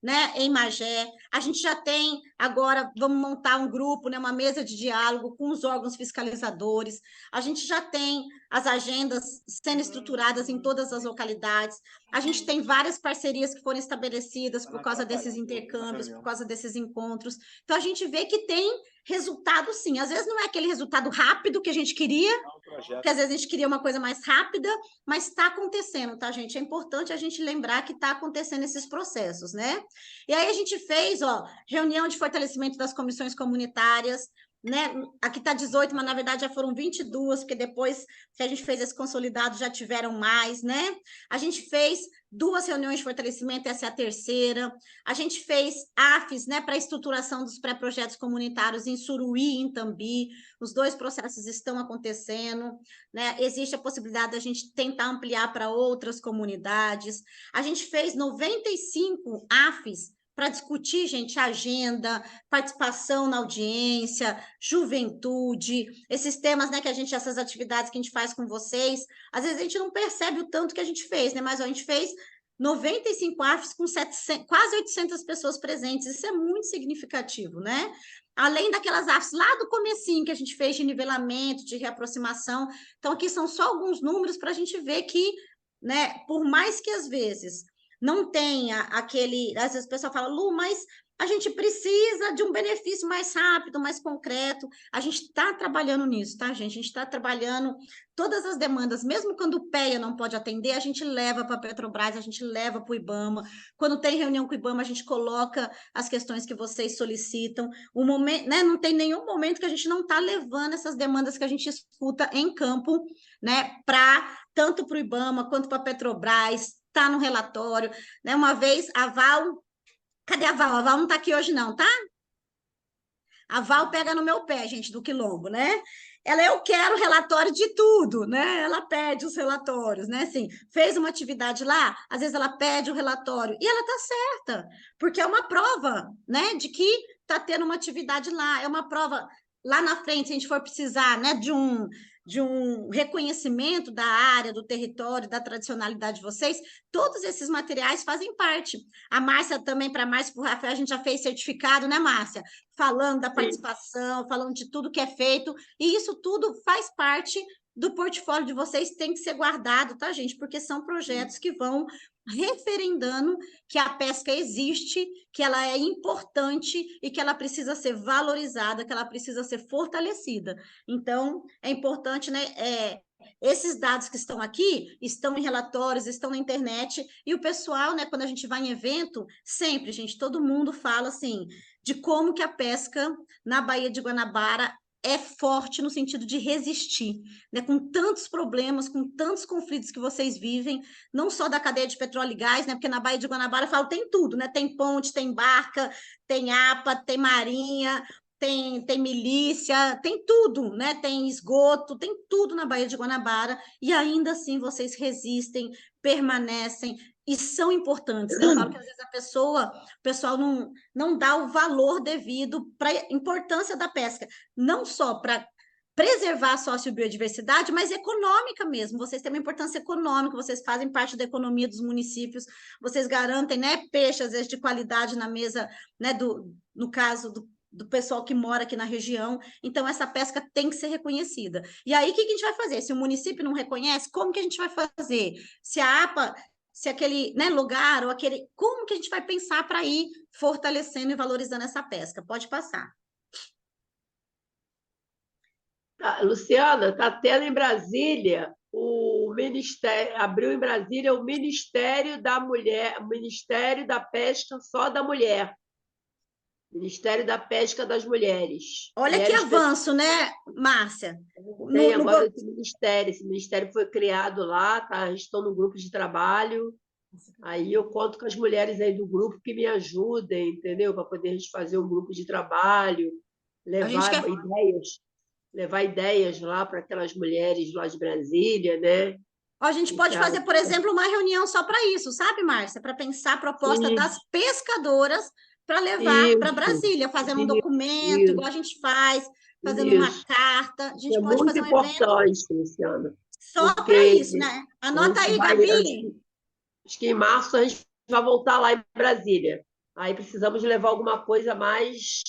né, em Magé. A gente já tem, agora, vamos montar um grupo, né, uma mesa de diálogo com os órgãos fiscalizadores. A gente já tem as agendas sendo estruturadas em todas as localidades. A gente tem várias parcerias que foram estabelecidas por causa desses intercâmbios, por causa desses encontros. Então, a gente vê que tem resultado, sim. Às vezes não é aquele resultado rápido que a gente queria, porque às vezes a gente queria uma coisa mais rápida, mas está acontecendo, tá, gente? É importante a gente lembrar que está acontecendo esses processos, né? E aí a gente fez, ó, reunião de fortalecimento das comissões comunitárias, né? Aqui está 18, mas na verdade já foram 22, porque depois que a gente fez esse consolidado já tiveram mais, né? A gente fez 2 reuniões de fortalecimento, essa é a terceira. A gente fez AFES, né, para a estruturação dos pré-projetos comunitários em Suruí e em Tambi. Os 2 processos estão acontecendo, né? Existe a possibilidade da gente tentar ampliar para outras comunidades. A gente fez 95 AFES para discutir, gente, agenda, participação na audiência, juventude, esses temas, né, que a gente, essas atividades que a gente faz com vocês, às vezes a gente não percebe o tanto que a gente fez, né, mas a gente fez 95 AFs com 700, quase 800 pessoas presentes, isso é muito significativo, né? Além daquelas AFs lá do comecinho que a gente fez de nivelamento, de reaproximação, então aqui são só alguns números para a gente ver que, né, por mais que às vezes não tenha aquele... Às vezes o pessoal fala, Lu, mas a gente precisa de um benefício mais rápido, mais concreto. A gente está trabalhando nisso, tá, gente? A gente está trabalhando todas as demandas, mesmo quando o PEA não pode atender, a gente leva para a Petrobras, a gente leva para o IBAMA. Quando tem reunião com o IBAMA, a gente coloca as questões que vocês solicitam. O momento, né, não tem nenhum momento que a gente não está levando essas demandas que a gente escuta em campo, né, tanto para o IBAMA quanto para a Petrobras, está no relatório, né? Uma vez a Val... Cadê a Val? A Val não está aqui hoje, não, tá? A Val pega no meu pé, gente, do Quilombo, né? Eu quero relatório de tudo, né? Ela pede os relatórios, né? Assim, fez uma atividade lá, às vezes ela pede o relatório, e ela tá certa, porque é uma prova, né? De que tá tendo uma atividade lá, é uma prova lá na frente, se a gente for precisar, né? De um reconhecimento da área, do território, da tradicionalidade de vocês, todos esses materiais fazem parte. A Márcia também, para mais para o Rafael, a gente já fez certificado, né, Márcia? Falando da participação, falando de tudo que é feito, e isso tudo faz parte do portfólio de vocês, tem que ser guardado, tá, gente? Porque são projetos que vão referendando que a pesca existe, que ela é importante e que ela precisa ser valorizada, que ela precisa ser fortalecida. Então, é importante, né? Esses dados que estão aqui estão em relatórios, estão na internet, e o pessoal, né, quando a gente vai em evento, sempre, gente, todo mundo fala assim, de como que a pesca na Baía de Guanabara é forte no sentido de resistir, né? Com tantos problemas, com tantos conflitos que vocês vivem, não só da cadeia de petróleo e gás, né? Porque na Baía de Guanabara, eu falo, tem tudo, né? Tem ponte, tem barca, tem APA, tem marinha, tem milícia, tem tudo, né? Tem esgoto, tem tudo na Baía de Guanabara, e ainda assim vocês resistem, permanecem, e são importantes, né? Eu falo que às vezes o pessoal não dá o valor devido para a importância da pesca, não só para preservar a sociobiodiversidade, mas econômica mesmo. Vocês têm uma importância econômica, vocês fazem parte da economia dos municípios, vocês garantem, né, peixe, às vezes, de qualidade na mesa, né, no caso do pessoal que mora aqui na região. Então, essa pesca tem que ser reconhecida. E aí, o que a gente vai fazer? Se o município não reconhece, como que a gente vai fazer? Se a APA... se aquele, né, lugar ou aquele... Como que a gente vai pensar para ir fortalecendo e valorizando essa pesca? Pode passar. Luciana, está tendo em Brasília o Ministério, abriu em Brasília o Ministério da Mulher, o Ministério da Pesca só da Mulher. Ministério da Pesca das Mulheres. Olha Mulheres que avanço, né, Márcia? Tem agora esse ministério foi criado lá, tá? Estou no grupo de trabalho. Aí eu conto com as mulheres aí do grupo que me ajudem, entendeu? Para poder a gente fazer um grupo de trabalho, levar ideias lá para aquelas mulheres lá de Brasília, né? A gente pode fazer, por exemplo, uma reunião só para isso, sabe, Márcia? Para pensar a proposta das pescadoras para levar para Brasília, fazendo um documento, igual a gente faz, fazendo uma carta. A gente pode fazer um importante, Luciana. Só para isso, né? Anota aí, Gabi. Acho que em março a gente vai voltar lá em Brasília. Aí precisamos levar alguma coisa mais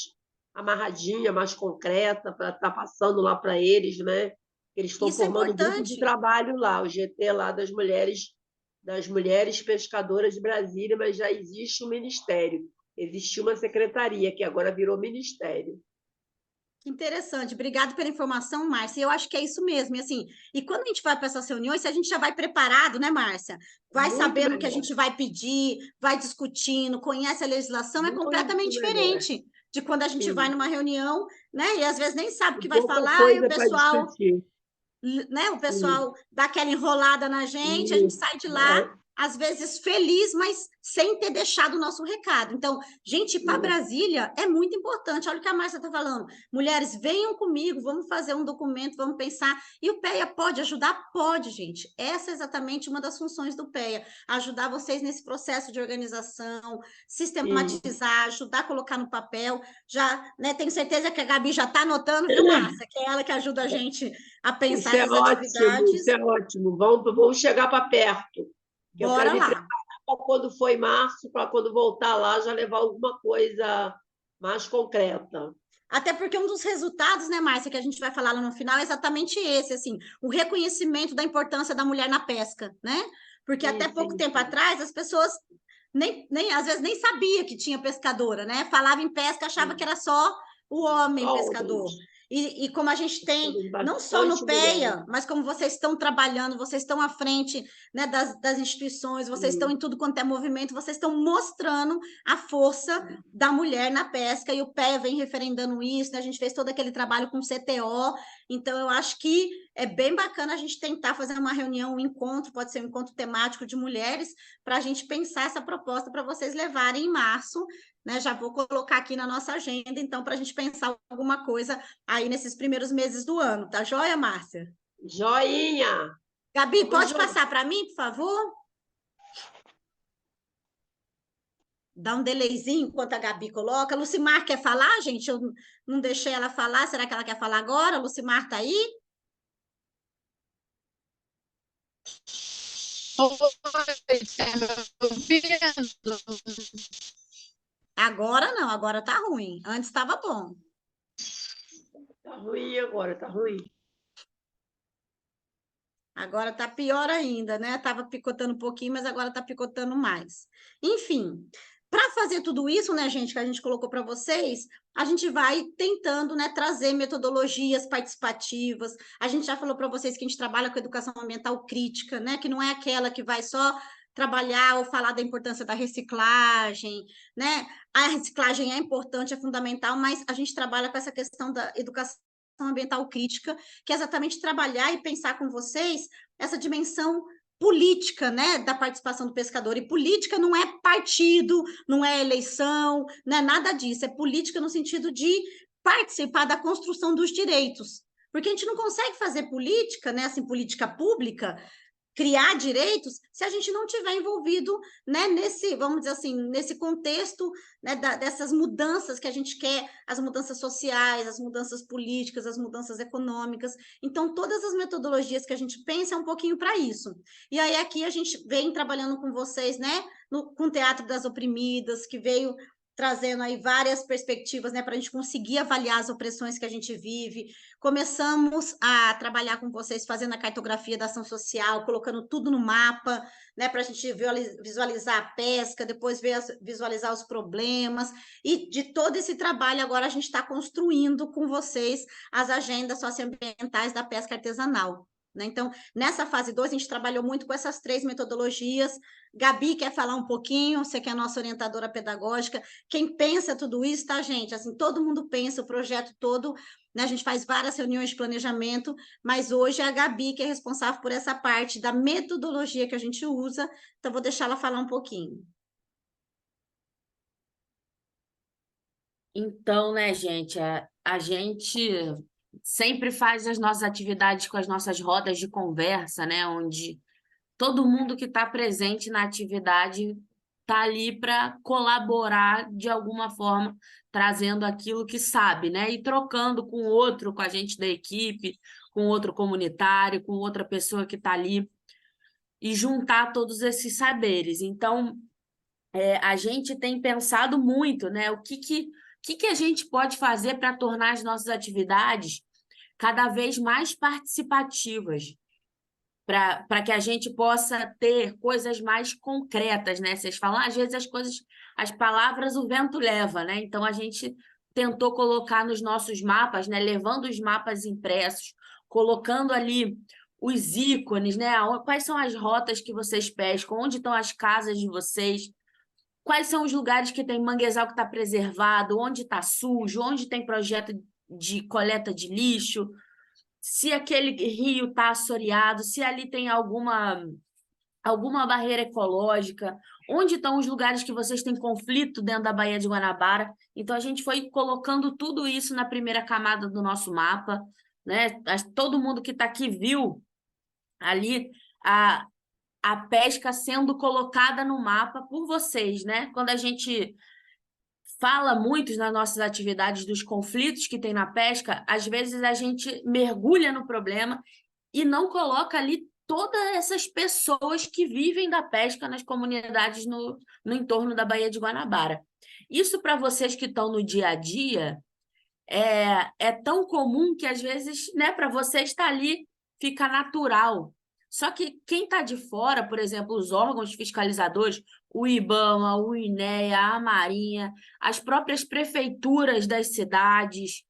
amarradinha, mais concreta, para estar passando lá para eles, né? Eles estão Isso é formando um grupo de importante. trabalho lá, o GT lá das mulheres pescadoras de Brasília, mas já existe um ministério. Existia uma secretaria, que agora virou ministério. Que interessante, obrigado pela informação, Márcia. Eu acho que é isso mesmo. E assim, e quando a gente vai para essas reuniões, se a gente já vai preparado, né, Márcia? Vai Muito sabendo o que a melhor. gente vai pedir, vai discutindo, conhece a legislação, é Muito completamente melhor. diferente de quando a gente vai Sim. numa reunião, né? E às vezes nem sabe o que vai Pouca falar, e coisa o para pessoal, discutir. né? O Sim. pessoal dá aquela enrolada na gente, a gente sai de lá, às vezes feliz, mas sem ter deixado o nosso recado. Então, gente, ir para Brasília é muito importante. Olha o que a Márcia está falando. Mulheres, venham comigo, vamos fazer um documento, vamos pensar. E o PEA pode ajudar? Pode, gente. Essa é exatamente uma das funções do PEA. Ajudar vocês nesse processo de organização, sistematizar, ajudar a colocar no papel. Já, né, tenho certeza que a Gabi já está anotando, viu, Márcia? Que é ela que ajuda a gente a pensar Isso é essas ótimo, atividades. isso é ótimo. Vamos chegar para perto. Eu Bora quero me lá. preparar para quando for em março, para quando voltar lá já levar alguma coisa mais concreta. Até porque um dos resultados, né, Márcia, que a gente vai falar lá no final é exatamente esse, assim, o reconhecimento da importância da mulher na pesca, né? Porque até pouco tempo atrás as pessoas às vezes nem sabia que tinha pescadora, né? Falava em pesca, achava que era só o homem Só pescador. homens. E como a gente tem, Temos não só no bastante PEA, mulheres. mas como vocês estão trabalhando, vocês estão à frente, né, das instituições, vocês estão em tudo quanto é movimento, vocês estão mostrando a força da mulher na pesca, e o PEA vem referendando isso, né? A gente fez todo aquele trabalho com o CTO, então eu acho que é bem bacana a gente tentar fazer uma reunião, um encontro, pode ser um encontro temático de mulheres, para a gente pensar essa proposta para vocês levarem em março, né? Já vou colocar aqui na nossa agenda, então, para a gente pensar alguma coisa aí nesses primeiros meses do ano, tá joia, Márcia? Joinha! Gabi, Tamo pode junto. passar para mim, por favor? Dá um delayzinho enquanto a Gabi coloca. Lucimar quer falar, gente? Eu não deixei ela falar. Será que ela quer falar agora? Lucimar tá aí? Oi, tá me ouvindo? Agora não, agora tá ruim. Antes estava bom. Tá ruim agora, tá ruim. Agora tá pior ainda, né? Tava picotando um pouquinho, mas agora tá picotando mais. Enfim, para fazer tudo isso, né, gente, que a gente colocou para vocês, a gente vai tentando, né, trazer metodologias participativas. A gente já falou para vocês que a gente trabalha com educação ambiental crítica, né, que não é aquela que vai só trabalhar ou falar da importância da reciclagem, né? A reciclagem é importante, é fundamental, mas a gente trabalha com essa questão da educação ambiental crítica, que é exatamente trabalhar e pensar com vocês essa dimensão política, né, da participação do pescador. E política não é partido, não é eleição, não é nada disso. É política no sentido de participar da construção dos direitos. Porque a gente não consegue fazer política, né, assim, política pública, criar direitos, se a gente não tiver envolvido, né, nesse, vamos dizer assim, nesse contexto, né, dessas mudanças que a gente quer, as mudanças sociais, as mudanças políticas, as mudanças econômicas. Então, todas as metodologias que a gente pensa é um pouquinho para isso. E aí aqui a gente vem trabalhando com vocês, né, com o Teatro das Oprimidas, que veio trazendo aí várias perspectivas, né, para a gente conseguir avaliar as opressões que a gente vive. Começamos a trabalhar com vocês fazendo a cartografia da ação social, colocando tudo no mapa, né, para a gente visualizar a pesca, depois visualizar os problemas, e de todo esse trabalho agora a gente está construindo com vocês as agendas socioambientais da pesca artesanal. Né? Então, nessa fase 2, a gente trabalhou muito com essas 3 metodologias. Gabi quer falar um pouquinho, você que é a nossa orientadora pedagógica. Quem pensa tudo isso, tá, gente? Assim, todo mundo pensa, o projeto todo, né? A gente faz várias reuniões de planejamento, mas hoje é a Gabi que é responsável por essa parte da metodologia que a gente usa, então vou deixar ela falar um pouquinho. Então, né, gente, a gente sempre faz as nossas atividades com as nossas rodas de conversa, né, onde todo mundo que está presente na atividade está ali para colaborar de alguma forma, trazendo aquilo que sabe, né, e trocando com outro, com a gente da equipe, com outro comunitário, com outra pessoa que está ali, e juntar todos esses saberes. Então, a gente tem pensado muito, né, o que a gente pode fazer para tornar as nossas atividades cada vez mais participativas, para que a gente possa ter coisas mais concretas, né? Vocês falam, às vezes as palavras o vento leva, né? Então a gente tentou colocar nos nossos mapas, né? Levando os mapas impressos, colocando ali os ícones, né? Quais são as rotas que vocês pescam, onde estão as casas de vocês, quais são os lugares que tem manguezal que está preservado, onde está sujo, onde tem projeto de coleta de lixo, se aquele rio está assoreado, se ali tem alguma barreira ecológica, onde estão os lugares que vocês têm conflito dentro da Baía de Guanabara. Então, a gente foi colocando tudo isso na primeira camada do nosso mapa, né? Todo mundo que está aqui viu ali a pesca sendo colocada no mapa por vocês, né? Quando a gente fala muito nas nossas atividades dos conflitos que tem na pesca, às vezes a gente mergulha no problema e não coloca ali todas essas pessoas que vivem da pesca nas comunidades no entorno da Baía de Guanabara. Isso, para vocês que estão no dia a dia, é tão comum que, às vezes, né, para vocês estar ali, fica natural. Só que quem está de fora, por exemplo, os órgãos fiscalizadores, o IBAMA, o INEA, a Marinha, as próprias prefeituras das cidades,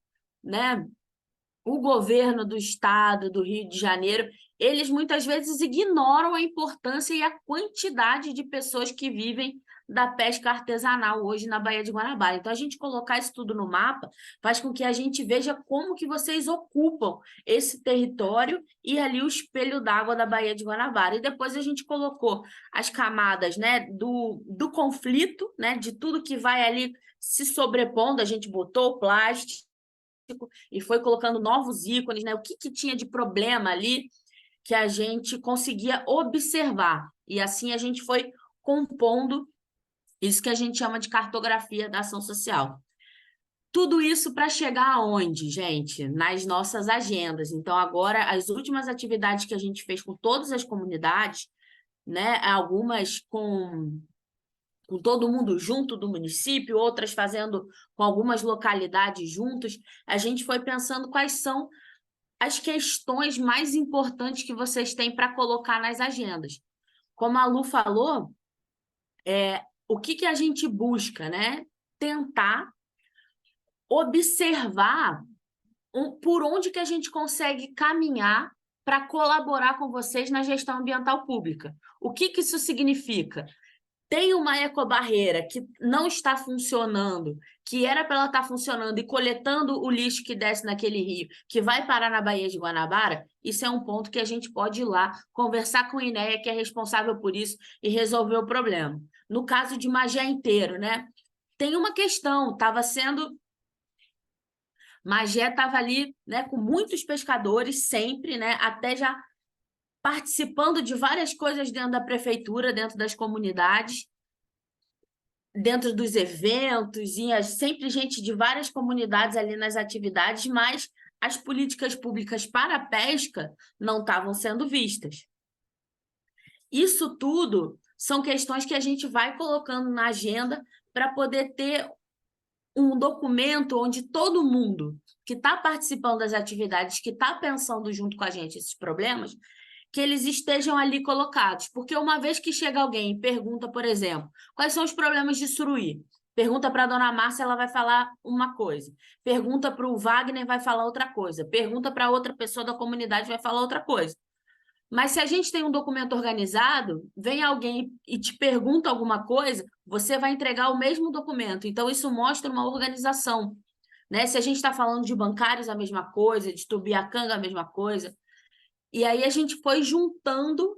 né? O governo do estado do Rio de Janeiro, eles muitas vezes ignoram a importância e a quantidade de pessoas que vivem da pesca artesanal hoje na Baía de Guanabara. Então, a gente colocar isso tudo no mapa faz com que a gente veja como que vocês ocupam esse território e ali o espelho d'água da Baía de Guanabara. E depois a gente colocou as camadas, né, do conflito, né, de tudo que vai ali se sobrepondo. A gente botou o plástico e foi colocando novos ícones, né? O que tinha de problema ali que a gente conseguia observar. E assim a gente foi compondo isso que a gente chama de cartografia da ação social. Tudo isso para chegar aonde, gente? Nas nossas agendas. Então, agora, as últimas atividades que a gente fez com todas as comunidades, né? Algumas com todo mundo junto do município, outras fazendo com algumas localidades juntos, a gente foi pensando quais são as questões mais importantes que vocês têm para colocar nas agendas. Como a Lu falou, o que a gente busca, né? Tentar observar por onde que a gente consegue caminhar para colaborar com vocês na gestão ambiental pública. O que isso significa? Tem uma ecobarreira que não está funcionando, que era para ela estar funcionando e coletando o lixo que desce naquele rio, que vai parar na Baía de Guanabara, isso é um ponto que a gente pode ir lá, conversar com o INEA, que é responsável por isso, e resolver o problema. No caso de Magé inteiro, né? Tem uma questão, estava sendo... Magé estava ali, né, com muitos pescadores, sempre, né, até já participando de várias coisas dentro da prefeitura, dentro das comunidades, dentro dos eventos, e sempre gente de várias comunidades ali nas atividades, mas as políticas públicas para a pesca não estavam sendo vistas. Isso tudo são questões que a gente vai colocando na agenda para poder ter um documento onde todo mundo que está participando das atividades, que está pensando junto com a gente esses problemas, que eles estejam ali colocados. Porque uma vez que chega alguém e pergunta, por exemplo, quais são os problemas de Suruí? Pergunta para a dona Márcia, ela vai falar uma coisa. Pergunta para o Wagner, vai falar outra coisa. Pergunta para outra pessoa da comunidade, vai falar outra coisa. Mas se a gente tem um documento organizado, vem alguém e te pergunta alguma coisa, você vai entregar o mesmo documento. Então, isso mostra uma organização, né? Se a gente está falando de bancários, a mesma coisa, de Tubiacanga, a mesma coisa. E aí a gente foi juntando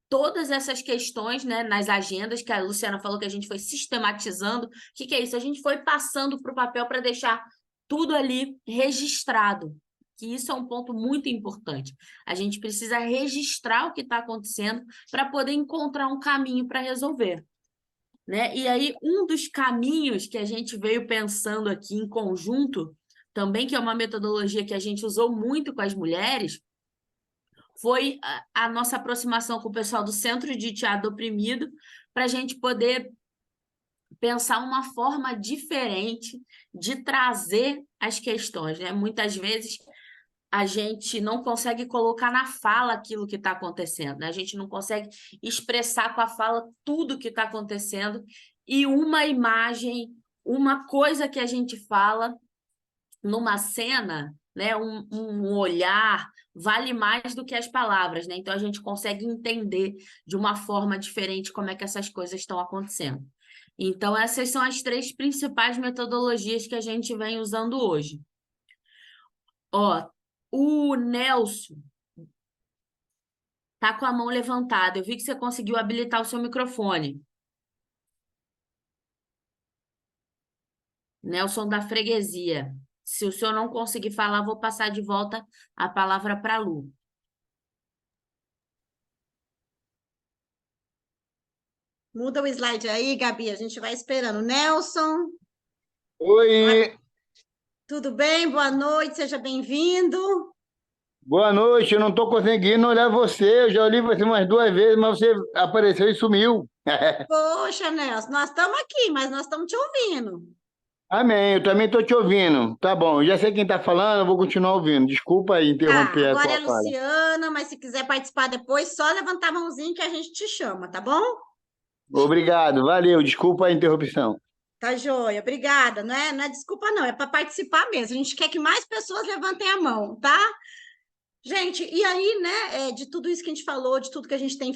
todas essas questões, né, nas agendas, que a Luciana falou que a gente foi sistematizando. O que é isso? A gente foi passando para o papel para deixar tudo ali registrado, que isso é um ponto muito importante. A gente precisa registrar o que está acontecendo para poder encontrar um caminho para resolver, né? E aí, um dos caminhos que a gente veio pensando aqui em conjunto, também que é uma metodologia que a gente usou muito com as mulheres, foi a nossa aproximação com o pessoal do Centro de Teatro Oprimido, para a gente poder pensar uma forma diferente de trazer as questões, né? Muitas vezes a gente não consegue colocar na fala aquilo que está acontecendo, né? A gente não consegue expressar com a fala tudo que está acontecendo, e uma imagem, uma coisa que a gente fala numa cena, né? Um olhar vale mais do que as palavras, né? Então a gente consegue entender de uma forma diferente como é que essas coisas estão acontecendo. Então, essas são as 3 principais metodologias que a gente vem usando hoje. Ó, o Nelson tá com a mão levantada. Eu vi que você conseguiu habilitar o seu microfone. Nelson da Freguesia. Se o senhor não conseguir falar, vou passar de volta a palavra para a Lu. Muda o slide aí, Gabi, a gente vai esperando. Nelson, Oi, tudo bem? Boa noite, seja bem-vindo. boa noite. Eu não estou conseguindo olhar você. Eu já olhei você umas 2 vezes, mas você apareceu e sumiu. Poxa, Nelson, nós estamos aqui, mas nós estamos te ouvindo. Amém, eu também estou te ouvindo. Tá bom, eu já sei quem está falando, eu vou continuar ouvindo. Desculpa aí Tá, interromper a agora é tua a fala. Luciana, mas se quiser participar depois, só levantar a mãozinha que a gente te chama, tá bom? Obrigado, valeu. Desculpa a interrupção. Tá joia, obrigada. Não é desculpa, não, é para participar mesmo. A gente quer que mais pessoas levantem a mão, tá? Gente, e aí, né, de tudo isso que a gente falou, de tudo que a gente tem,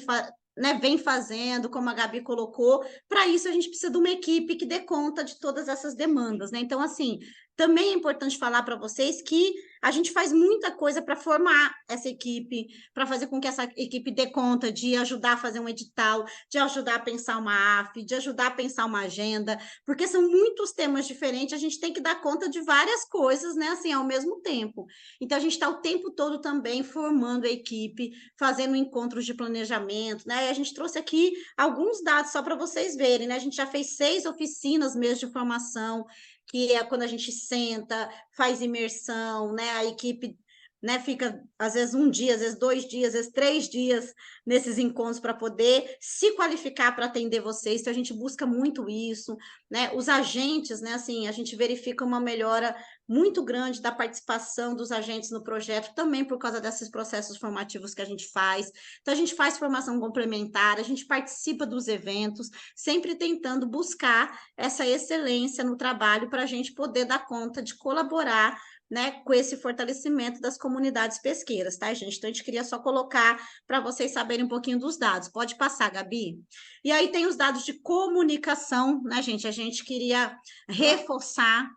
né, vem fazendo, como a Gabi colocou, para isso a gente precisa de uma equipe que dê conta de todas essas demandas, né? Então, assim, também é importante falar para vocês que a gente faz muita coisa para formar essa equipe, para fazer com que essa equipe dê conta de ajudar a fazer um edital, de ajudar a pensar uma AF, de ajudar a pensar uma agenda, porque são muitos temas diferentes, a gente tem que dar conta de várias coisas, né, assim, ao mesmo tempo. Então, a gente está o tempo todo também formando a equipe, fazendo encontros de planejamento, né? E a gente trouxe aqui alguns dados só para vocês verem, né? A gente já fez 6 oficinas mesmo de formação, que é quando a gente senta, faz imersão, né? A equipe, né, fica às vezes 1 dia, às vezes 2 dias, às vezes 3 dias nesses encontros para poder se qualificar para atender vocês. Então a gente busca muito isso, né? Os agentes, né, assim, a gente verifica uma melhora muito grande da participação dos agentes no projeto, também por causa desses processos formativos que a gente faz. Então a gente faz formação complementar, a gente participa dos eventos, sempre tentando buscar essa excelência no trabalho para a gente poder dar conta de colaborar, né, com esse fortalecimento das comunidades pesqueiras, tá, gente? Então, a gente queria só colocar para vocês saberem um pouquinho dos dados. Pode passar, Gabi. E aí tem os dados de comunicação, né, gente? A gente queria reforçar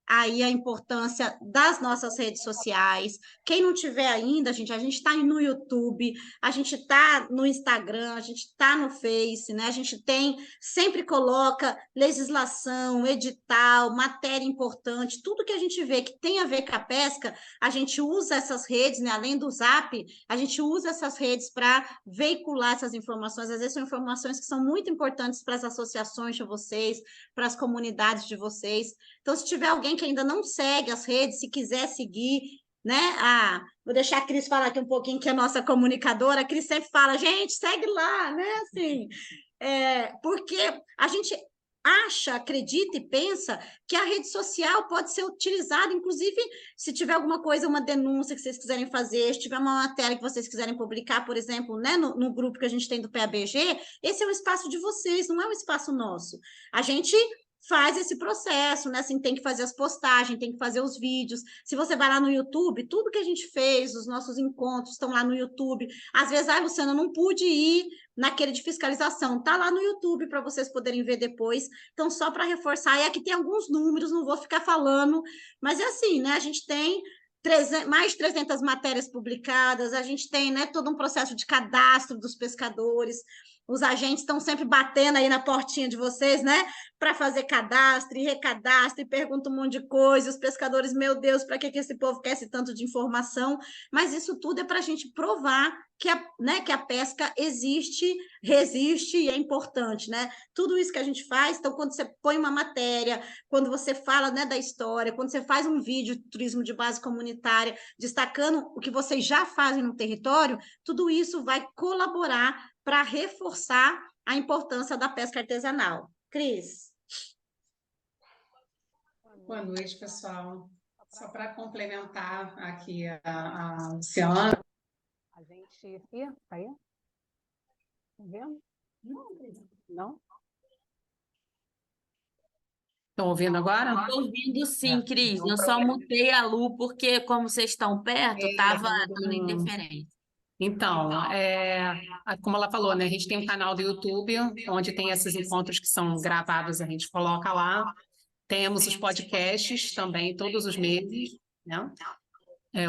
aí a importância das nossas redes sociais. Quem não tiver ainda, gente, a gente está no YouTube, a gente está no Instagram, a gente está no Face, né? A gente sempre coloca legislação, edital, matéria importante, tudo que a gente vê que tem a ver com a pesca, a gente usa essas redes, né? Além do Zap, a gente usa essas redes para veicular essas informações. Às vezes são informações que são muito importantes para as associações de vocês, para as comunidades de vocês. Então, se tiver alguém que ainda não segue as redes, se quiser seguir, né? Vou deixar a Cris falar aqui um pouquinho, que é a nossa comunicadora. A Cris sempre fala, gente, segue lá, né? Assim, porque a gente acha, acredita e pensa que a rede social pode ser utilizada, inclusive, se tiver alguma coisa, uma denúncia que vocês quiserem fazer, se tiver uma matéria que vocês quiserem publicar, por exemplo, né, no grupo que a gente tem do PABG, esse é um espaço de vocês, não é um espaço nosso. A gente faz esse processo, né? Assim, tem que fazer as postagens, tem que fazer os vídeos. Se você vai lá no YouTube, tudo que a gente fez, os nossos encontros estão lá no YouTube. Às vezes, Luciana, não pude ir naquele de fiscalização. Tá lá no YouTube para vocês poderem ver depois. Então, só para reforçar, e aqui tem alguns números, não vou ficar falando, mas é assim, né? A gente tem mais de 300 matérias publicadas, a gente tem, né, todo um processo de cadastro dos pescadores. Os agentes estão sempre batendo aí na portinha de vocês, né? Para fazer cadastro e recadastro e pergunta um monte de coisa. Os pescadores, meu Deus, para que esse povo quer esse tanto de informação? Mas isso tudo é para a gente provar que a pesca existe, resiste e é importante, né? Tudo isso que a gente faz, então, quando você põe uma matéria, quando você fala, né, da história, quando você faz um vídeo de turismo de base comunitária, destacando o que vocês já fazem no território, tudo isso vai colaborar para reforçar a importância da pesca artesanal. Cris. Boa noite, pessoal. Só para complementar aqui a Luciana, a gente... Ih, tá aí? Tá vendo? Não? Estão ouvindo agora? Estou ouvindo sim, Cris. Eu só mutei a Lu porque, como vocês estão perto, estava dando interferência. Então, como ela falou, né? A gente tem um canal do YouTube, onde tem esses encontros que são gravados, a gente coloca lá. Temos os podcasts também, todos os meses, né?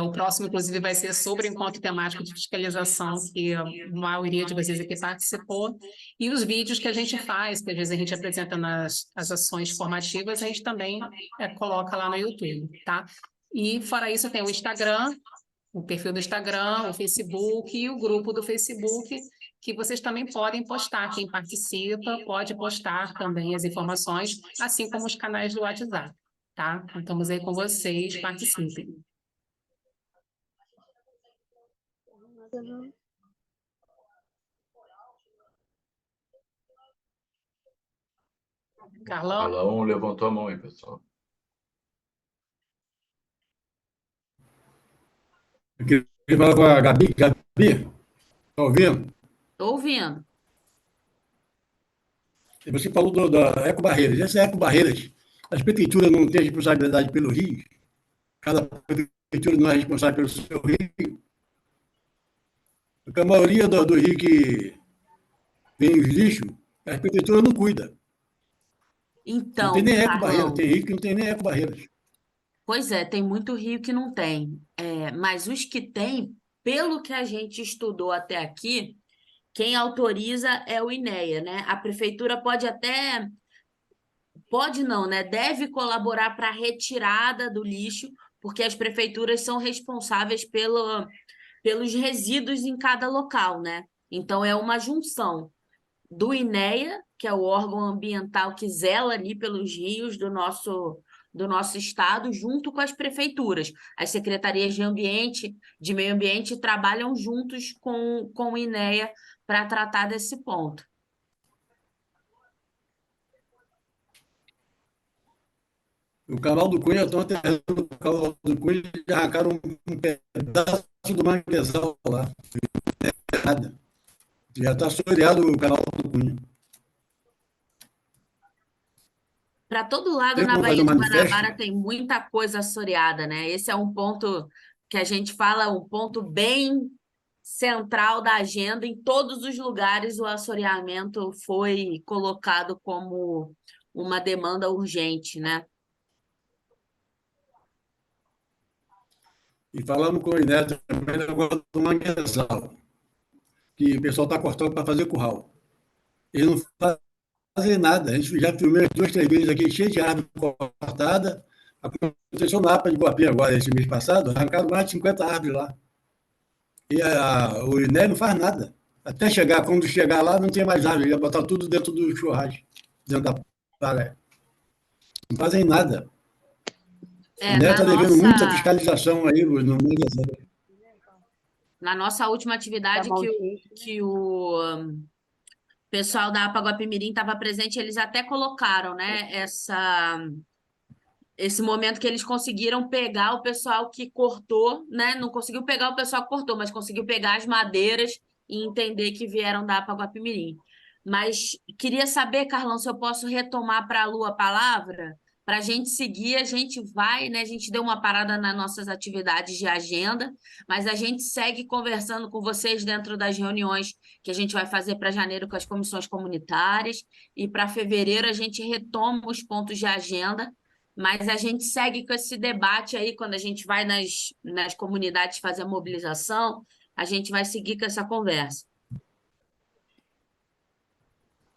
O próximo, inclusive, vai ser sobre o encontro temático de fiscalização, que a maioria de vocês aqui participou. E os vídeos que a gente faz, que às vezes a gente apresenta nas as ações formativas, a gente também coloca lá no YouTube, tá? E, fora isso, tem o Instagram, o perfil do Instagram, o Facebook e o grupo do Facebook, que vocês também podem postar. Quem participa pode postar também as informações, assim como os canais do WhatsApp, tá? Então, estamos aí com vocês, participem. Carlão? Carlão levantou a mão aí, pessoal. Eu queria falar com a Gabi. Gabi, está ouvindo? Estou ouvindo. Você falou da Ecobarreiras. Essas Ecobarreiras, as prefeituras não têm responsabilidade pelo rio? Cada prefeitura não é responsável pelo seu rio? Porque a maioria do rio que vem os lixos, as prefeituras não cuidam. Não Então, tem nem ecobarreira, Carlão, tem rio que não tem nem ecobarreiras. pois é, tem muito rio que não tem. Mas os que tem, pelo que a gente estudou até aqui, quem autoriza é o INEA, né? A prefeitura pode até, pode não, né? Deve colaborar para a retirada do lixo, porque as prefeituras são responsáveis pelos resíduos em cada local, né? Então é uma junção do INEA, que é o órgão ambiental que zela ali pelos rios do nosso estado, junto com as prefeituras. As secretarias de meio ambiente trabalham juntos com o INEA para tratar desse ponto. O canal do Cunha, estão aterrando o canal do Cunha e arrancaram um pedaço do manguezal lá. Nada. Já está assoreado o canal do Cunha. Para todo lado Tem na como fazer Baía um de manifesto? Guanabara tem muita coisa assoreada, né? Esse é um ponto que a gente fala, um ponto bem central da agenda. Em todos os lugares o assoreamento foi colocado como uma demanda urgente, né? E falamos com o Inés também negócio do manguezal, que o pessoal está cortando para fazer curral. Eles não fazem nada. A gente já filmou 2, 3 vezes aqui, cheio de árvore cortada. Aconteceu na APA de Guapi agora, esse mês passado, arrancaram mais de 50 árvores lá. E o INEA não faz nada. Até chegar, quando chegar lá, não tem mais árvore. Ia botar tudo dentro do churrasco, dentro da praia. Não fazem nada. O INEA está devendo muita fiscalização aí no manguezal. Na nossa última atividade que o pessoal da APA Guapimirim estava presente, eles até colocaram, né, esse momento que eles conseguiram pegar o pessoal que cortou, né? Não conseguiu pegar o pessoal que cortou, mas conseguiu pegar as madeiras e entender que vieram da APA Guapimirim. Mas queria saber, Carlão, se eu posso retomar para a Lu a palavra, para a gente seguir, a gente vai, né? A gente deu uma parada nas nossas atividades de agenda, mas a gente segue conversando com vocês dentro das reuniões que a gente vai fazer para janeiro com as comissões comunitárias, e para fevereiro a gente retoma os pontos de agenda, mas a gente segue com esse debate aí, quando a gente vai nas comunidades fazer a mobilização, a gente vai seguir com essa conversa.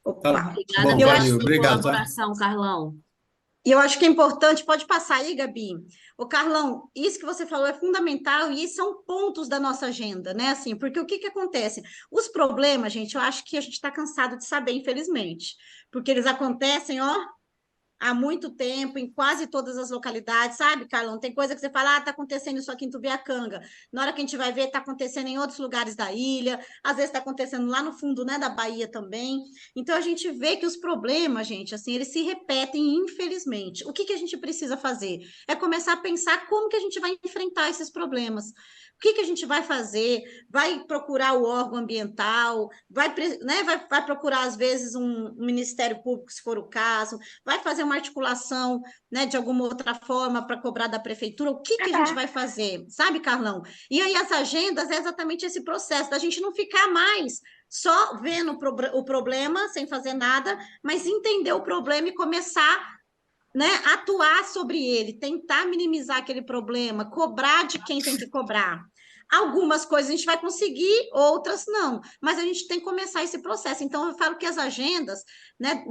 Opa. Obrigada Eu pela acho... sua Obrigado, colaboração, Carlão. E eu acho que é importante, pode passar aí, Gabi. Ô, Carlão, isso que você falou é fundamental e são pontos da nossa agenda, né? Assim, porque o que acontece? Os problemas, gente, eu acho que a gente está cansado de saber, infelizmente, porque eles acontecem, ó, há muito tempo, em quase todas as localidades, sabe, Carlão? Tem coisa que você fala, está acontecendo isso aqui em Tubiacanga. Na hora que a gente vai ver, está acontecendo em outros lugares da ilha, às vezes está acontecendo lá no fundo, né, da Bahia também. Então, a gente vê que os problemas, gente, assim, eles se repetem, infelizmente. O que a gente precisa fazer? É começar a pensar como que a gente vai enfrentar esses problemas. O que a gente vai fazer? Vai procurar o órgão ambiental, né, vai procurar, às vezes, um Ministério Público, se for o caso, vai fazer uma articulação, né, de alguma outra forma para cobrar da prefeitura. O que a gente vai fazer? Sabe, Carlão? E aí as agendas é exatamente esse processo, da gente não ficar mais só vendo o problema, sem fazer nada, mas entender o problema e começar, né, atuar sobre ele, tentar minimizar aquele problema, cobrar de quem tem que cobrar. Algumas coisas a gente vai conseguir, outras não, mas a gente tem que começar esse processo. Então, eu falo que as agendas, né,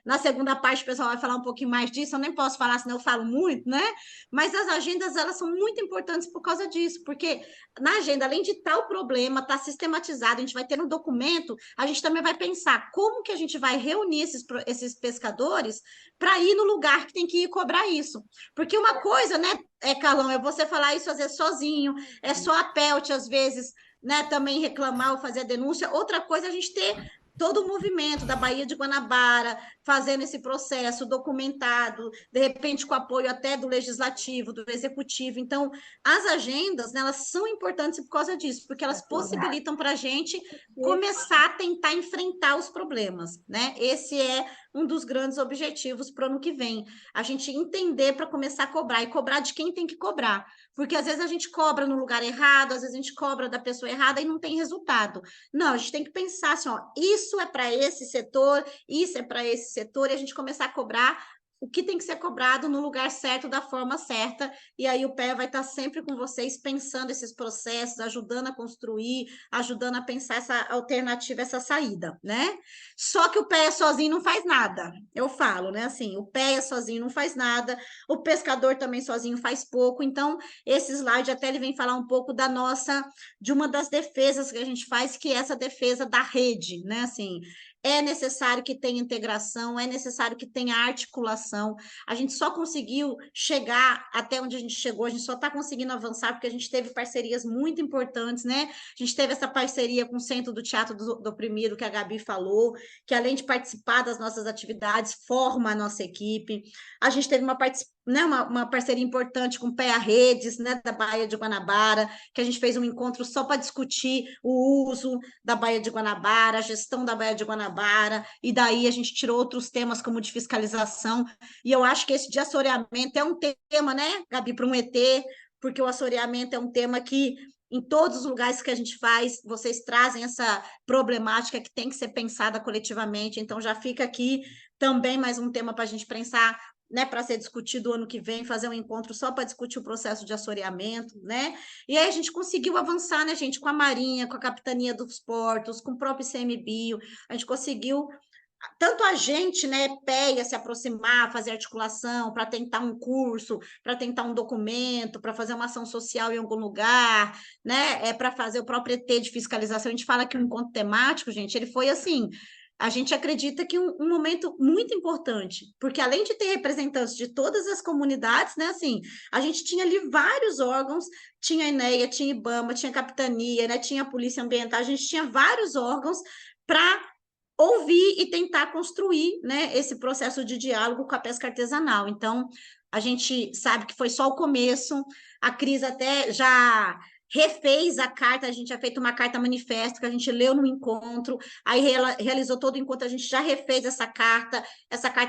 na segunda parte o pessoal vai falar um pouquinho mais disso, eu nem posso falar, senão eu falo muito, né? Mas as agendas, elas são muito importantes por causa disso, porque na agenda, além de tal problema, está sistematizado, a gente vai ter no documento, a gente também vai pensar como que a gente vai reunir esses pescadores para ir no lugar que tem que ir cobrar isso. Porque uma coisa, né, Carlão, é você falar isso às vezes sozinho, é só a Pelt, às vezes, né, também reclamar ou fazer a denúncia. Outra coisa é a gente ter todo o movimento da Baía de Guanabara fazendo esse processo documentado, de repente com apoio até do legislativo, do executivo. Então, as agendas, né, elas são importantes por causa disso, porque elas possibilitam para a gente começar a tentar enfrentar os problemas, né? Esse é um dos grandes objetivos para o ano que vem. A gente entender para começar a cobrar, e cobrar de quem tem que cobrar. Porque às vezes a gente cobra no lugar errado, às vezes a gente cobra da pessoa errada e não tem resultado. Não, a gente tem que pensar assim, ó, isso é para esse setor, isso é para esse setor, e a gente começar a cobrar o que tem que ser cobrado no lugar certo, da forma certa, e aí o PEA vai estar sempre com vocês, pensando esses processos, ajudando a construir, ajudando a pensar essa alternativa, essa saída, né? Só que o PEA sozinho não faz nada, eu falo, né? Assim, o PEA sozinho não faz nada, o pescador também sozinho faz pouco, então esse slide até ele vem falar um pouco de uma das defesas que a gente faz, que é essa defesa da rede, né? Assim, é necessário que tenha integração, é necessário que tenha articulação. A gente só conseguiu chegar até onde a gente chegou, a gente só está conseguindo avançar porque a gente teve parcerias muito importantes, né? A gente teve essa parceria com o Centro do Teatro do Oprimido, que a Gabi falou, que além de participar das nossas atividades, forma a nossa equipe. A gente teve uma parceria importante com o PEA Redes, né, da Baía de Guanabara, que a gente fez um encontro só para discutir o uso da Baía de Guanabara, a gestão da Baía de Guanabara, e daí a gente tirou outros temas como de fiscalização, e eu acho que esse de assoreamento é um tema, né, Gabi, para um ET, porque o assoreamento é um tema que em todos os lugares que a gente faz, vocês trazem essa problemática que tem que ser pensada coletivamente, então já fica aqui também mais um tema para a gente pensar, né, para ser discutido ano que vem, fazer um encontro só para discutir o processo de assoreamento, né? E aí a gente conseguiu avançar, né, gente, com a Marinha, com a Capitania dos Portos, com o próprio ICMBio, a gente conseguiu, tanto a gente, né, PEA, se aproximar, fazer articulação para tentar um curso, para tentar um documento, para fazer uma ação social em algum lugar, né, para fazer o próprio ET de fiscalização. A gente fala que um encontro temático, gente, ele foi assim, a gente acredita que um momento muito importante, porque além de ter representantes de todas as comunidades, né, assim, a gente tinha ali vários órgãos, tinha a INEA, tinha IBAMA, tinha a Capitania, né, tinha a Polícia Ambiental, a gente tinha vários órgãos para ouvir e tentar construir, né, esse processo de diálogo com a pesca artesanal. Então, a gente sabe que foi só o começo, a Cris até já refez a carta, a gente já feito uma carta manifesto que a gente leu no encontro, aí realizou todo o encontro, a gente já refez essa carta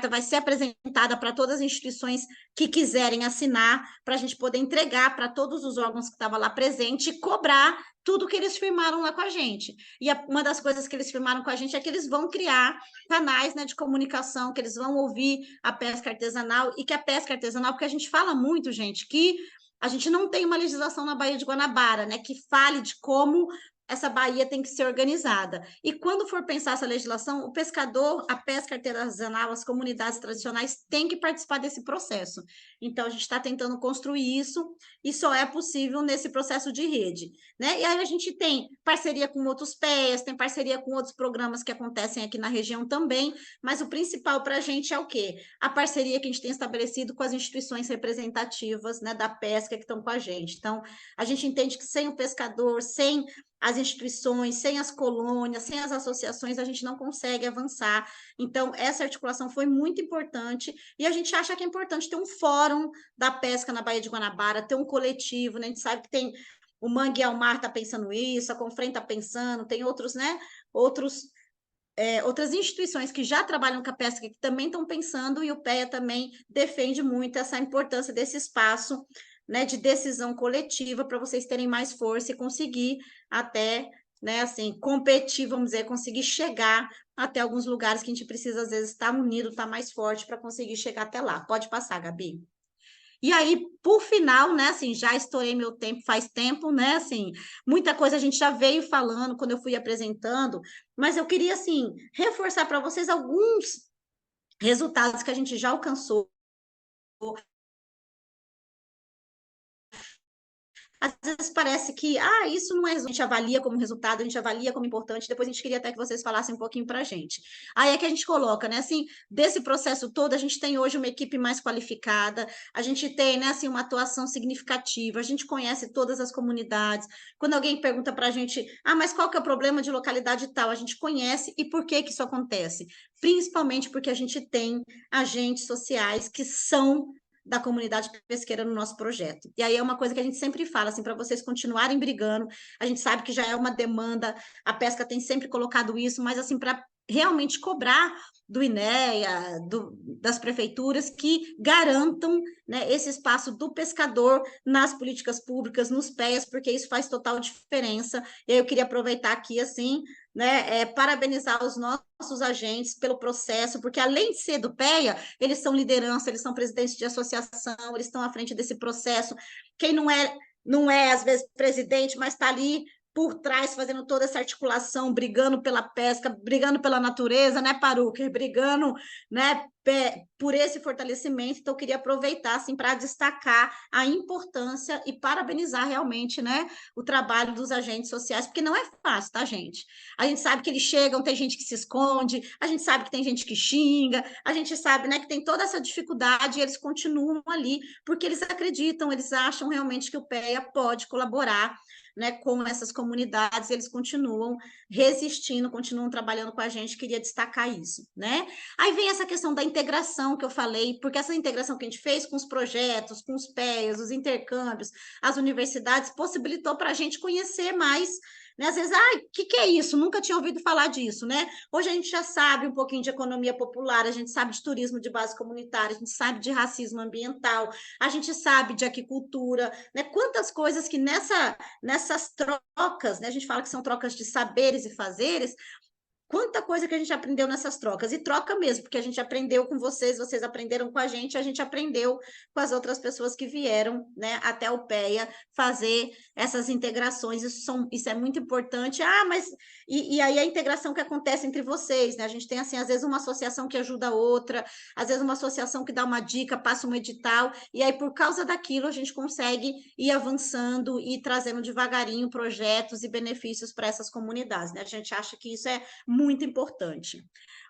vai ser apresentada para todas as instituições que quiserem assinar, para a gente poder entregar para todos os órgãos que estavam lá presentes e cobrar tudo que eles firmaram lá com a gente. E uma das coisas que eles firmaram com a gente é que eles vão criar canais, né, de comunicação, que eles vão ouvir a pesca artesanal, e que a pesca artesanal, porque a gente fala muito, gente, que a gente não tem uma legislação na Baía de Guanabara, né, que fale de como essa baía tem que ser organizada. E quando for pensar essa legislação, o pescador, a pesca artesanal, as comunidades tradicionais têm que participar desse processo. Então, a gente está tentando construir isso, e só é possível nesse processo de rede, né? E aí a gente tem parceria com outros PEAs, tem parceria com outros programas que acontecem aqui na região também, mas o principal para a gente é o quê? A parceria que a gente tem estabelecido com as instituições representativas, né, da pesca que estão com a gente. Então, a gente entende que sem o pescador, sem as instituições, sem as colônias, sem as associações, a gente não consegue avançar. Então, essa articulação foi muito importante, e a gente acha que é importante ter um fórum da pesca na Baía de Guanabara, ter um coletivo, né? A gente sabe que tem o Mangue ao Mar está pensando isso, a Confrem está pensando, tem outros, né? Outras instituições que já trabalham com a pesca que também estão pensando, e o PEA também defende muito essa importância desse espaço, né, de decisão coletiva, para vocês terem mais força e conseguir até, né, assim, competir, vamos dizer, conseguir chegar até alguns lugares que a gente precisa, às vezes, estar unido, estar mais forte para conseguir chegar até lá. Pode passar, Gabi. E aí, por final, né, assim, já estourei meu tempo faz tempo, né, assim, muita coisa a gente já veio falando quando eu fui apresentando, mas eu queria, assim, reforçar para vocês alguns resultados que a gente já alcançou. Às vezes parece que, isso não é, a gente avalia como resultado, a gente avalia como importante, depois a gente queria até que vocês falassem um pouquinho para a gente. Aí é que a gente coloca, né, assim, desse processo todo, a gente tem hoje uma equipe mais qualificada, a gente tem, né, assim, uma atuação significativa, a gente conhece todas as comunidades. Quando alguém pergunta para a gente, mas qual que é o problema de localidade tal? A gente conhece, e por que que isso acontece? Principalmente porque a gente tem agentes sociais que são da comunidade pesqueira no nosso projeto. E aí é uma coisa que a gente sempre fala, assim, para vocês continuarem brigando, a gente sabe que já é uma demanda, a pesca tem sempre colocado isso, mas assim, para realmente cobrar do INEA, das prefeituras, que garantam, né, esse espaço do pescador nas políticas públicas, nos PEAs, porque isso faz total diferença. E aí eu queria aproveitar aqui, assim, né, parabenizar os nossos agentes pelo processo, porque além de ser do PEA, eles são liderança, eles são presidentes de associação, eles estão à frente desse processo. Quem não é às vezes presidente, mas está ali por trás, fazendo toda essa articulação, brigando pela pesca, brigando pela natureza, né, Paruca? Brigando, né, por esse fortalecimento. Então, eu queria aproveitar, assim, para destacar a importância e parabenizar realmente, né, o trabalho dos agentes sociais, porque não é fácil, tá, gente? A gente sabe que eles chegam, tem gente que se esconde, a gente sabe que tem gente que xinga, a gente sabe, né, que tem toda essa dificuldade, e eles continuam ali, porque eles acreditam, eles acham realmente que o PEA pode colaborar, né, com essas comunidades, eles continuam resistindo, continuam trabalhando com a gente, queria destacar isso, né? Aí vem essa questão da integração que eu falei, porque essa integração que a gente fez com os projetos, com os PEAs, os intercâmbios, as universidades, possibilitou para a gente conhecer mais, né? Às vezes, o que é isso? Nunca tinha ouvido falar disso, né? Hoje a gente já sabe um pouquinho de economia popular, a gente sabe de turismo de base comunitária, a gente sabe de racismo ambiental, a gente sabe de aquicultura, né? Quantas coisas que nessas trocas, né? A gente fala que são trocas de saberes e fazeres, quanta coisa que a gente aprendeu nessas trocas, e troca mesmo, porque a gente aprendeu com vocês aprenderam com a gente aprendeu com as outras pessoas que vieram, né, até o PEA fazer essas integrações, isso é muito importante. Mas e aí a integração que acontece entre vocês, né? A gente tem, assim, às vezes uma associação que ajuda a outra, às vezes uma associação que dá uma dica, passa um edital, e aí por causa daquilo a gente consegue ir avançando e trazendo devagarinho projetos e benefícios para essas comunidades, né? A gente acha que isso é muito importante.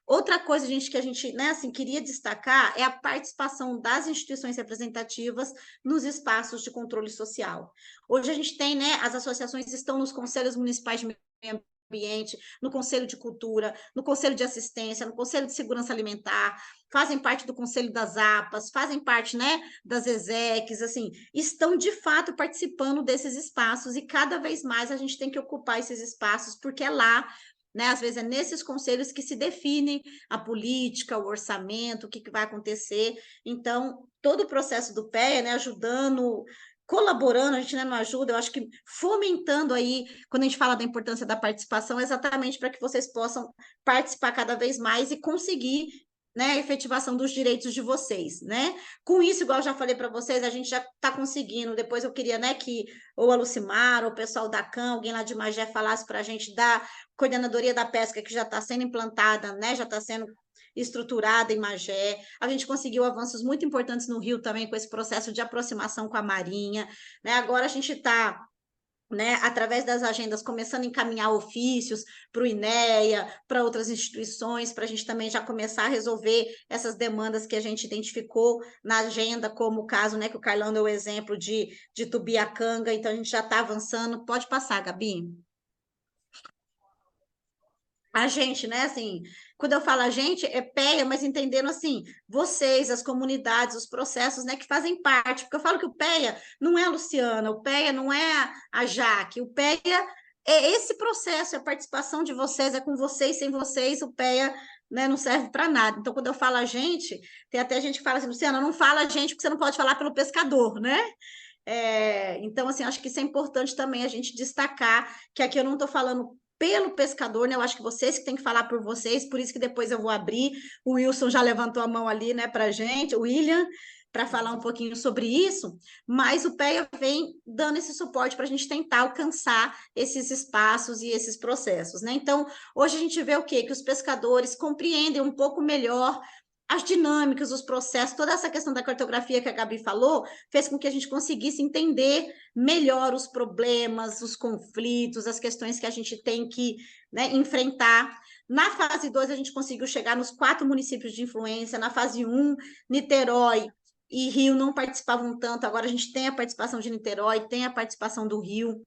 Outra coisa, gente, que a gente, né, assim, queria destacar é a participação das instituições representativas nos espaços de controle social. Hoje a gente tem, né, as associações estão nos conselhos municipais de meio ambiente, no Conselho de Cultura, no Conselho de Assistência, no Conselho de Segurança Alimentar, fazem parte do Conselho das APAs, fazem parte, né, das ESECs, assim, estão de fato participando desses espaços, e cada vez mais a gente tem que ocupar esses espaços, porque é lá, né, às vezes é nesses conselhos que se define a política, o orçamento, o que vai acontecer. Então, todo o processo do PEA, né, ajudando, colaborando, a gente, né, não ajuda, eu acho que fomentando aí, quando a gente fala da importância da participação, é exatamente para que vocês possam participar cada vez mais e conseguir, né, a efetivação dos direitos de vocês, né? Com isso, igual eu já falei para vocês, a gente já está conseguindo. Depois eu queria, né, que ou a Lucimar, ou o pessoal da CAM, alguém lá de Magé falasse para a gente da coordenadoria da pesca que já está sendo implantada, né, já está sendo estruturada em Magé. A gente conseguiu avanços muito importantes no Rio também com esse processo de aproximação com a Marinha, né? Agora a gente está, né, através das agendas, começando a encaminhar ofícios para o INEA, para outras instituições, para a gente também já começar a resolver essas demandas que a gente identificou na agenda, como o caso, né, que o Carlão deu o exemplo de Tubiacanga, então a gente já está avançando. Pode passar, Gabi. A gente, né, assim, quando eu falo a gente, é PEA, mas entendendo, assim, vocês, as comunidades, os processos, né, que fazem parte, porque eu falo que o PEA não é a Luciana, o PEA não é a Jaque, o PEA é esse processo, é a participação de vocês, é com vocês, sem vocês, o PEA, né, não serve para nada. Então, quando eu falo a gente, tem até gente que fala assim, Luciana, não fala a gente, porque você não pode falar pelo pescador, né? Então, assim, acho que isso é importante também a gente destacar que aqui eu não estou falando pelo pescador, né? Eu acho que vocês que têm que falar por vocês, por isso que depois eu vou abrir. O Wilson já levantou a mão ali, né, para a gente, o William, para falar um pouquinho sobre isso, mas o PEA vem dando esse suporte para a gente tentar alcançar esses espaços e esses processos, né? Então, hoje a gente vê o quê? Que os pescadores compreendem um pouco melhor as dinâmicas, os processos, toda essa questão da cartografia que a Gabi falou, fez com que a gente conseguisse entender melhor os problemas, os conflitos, as questões que a gente tem que, né, enfrentar. Na fase 2, a gente conseguiu chegar nos 4 municípios de influência. Na fase 1, Niterói e Rio não participavam tanto, agora a gente tem a participação de Niterói, tem a participação do Rio.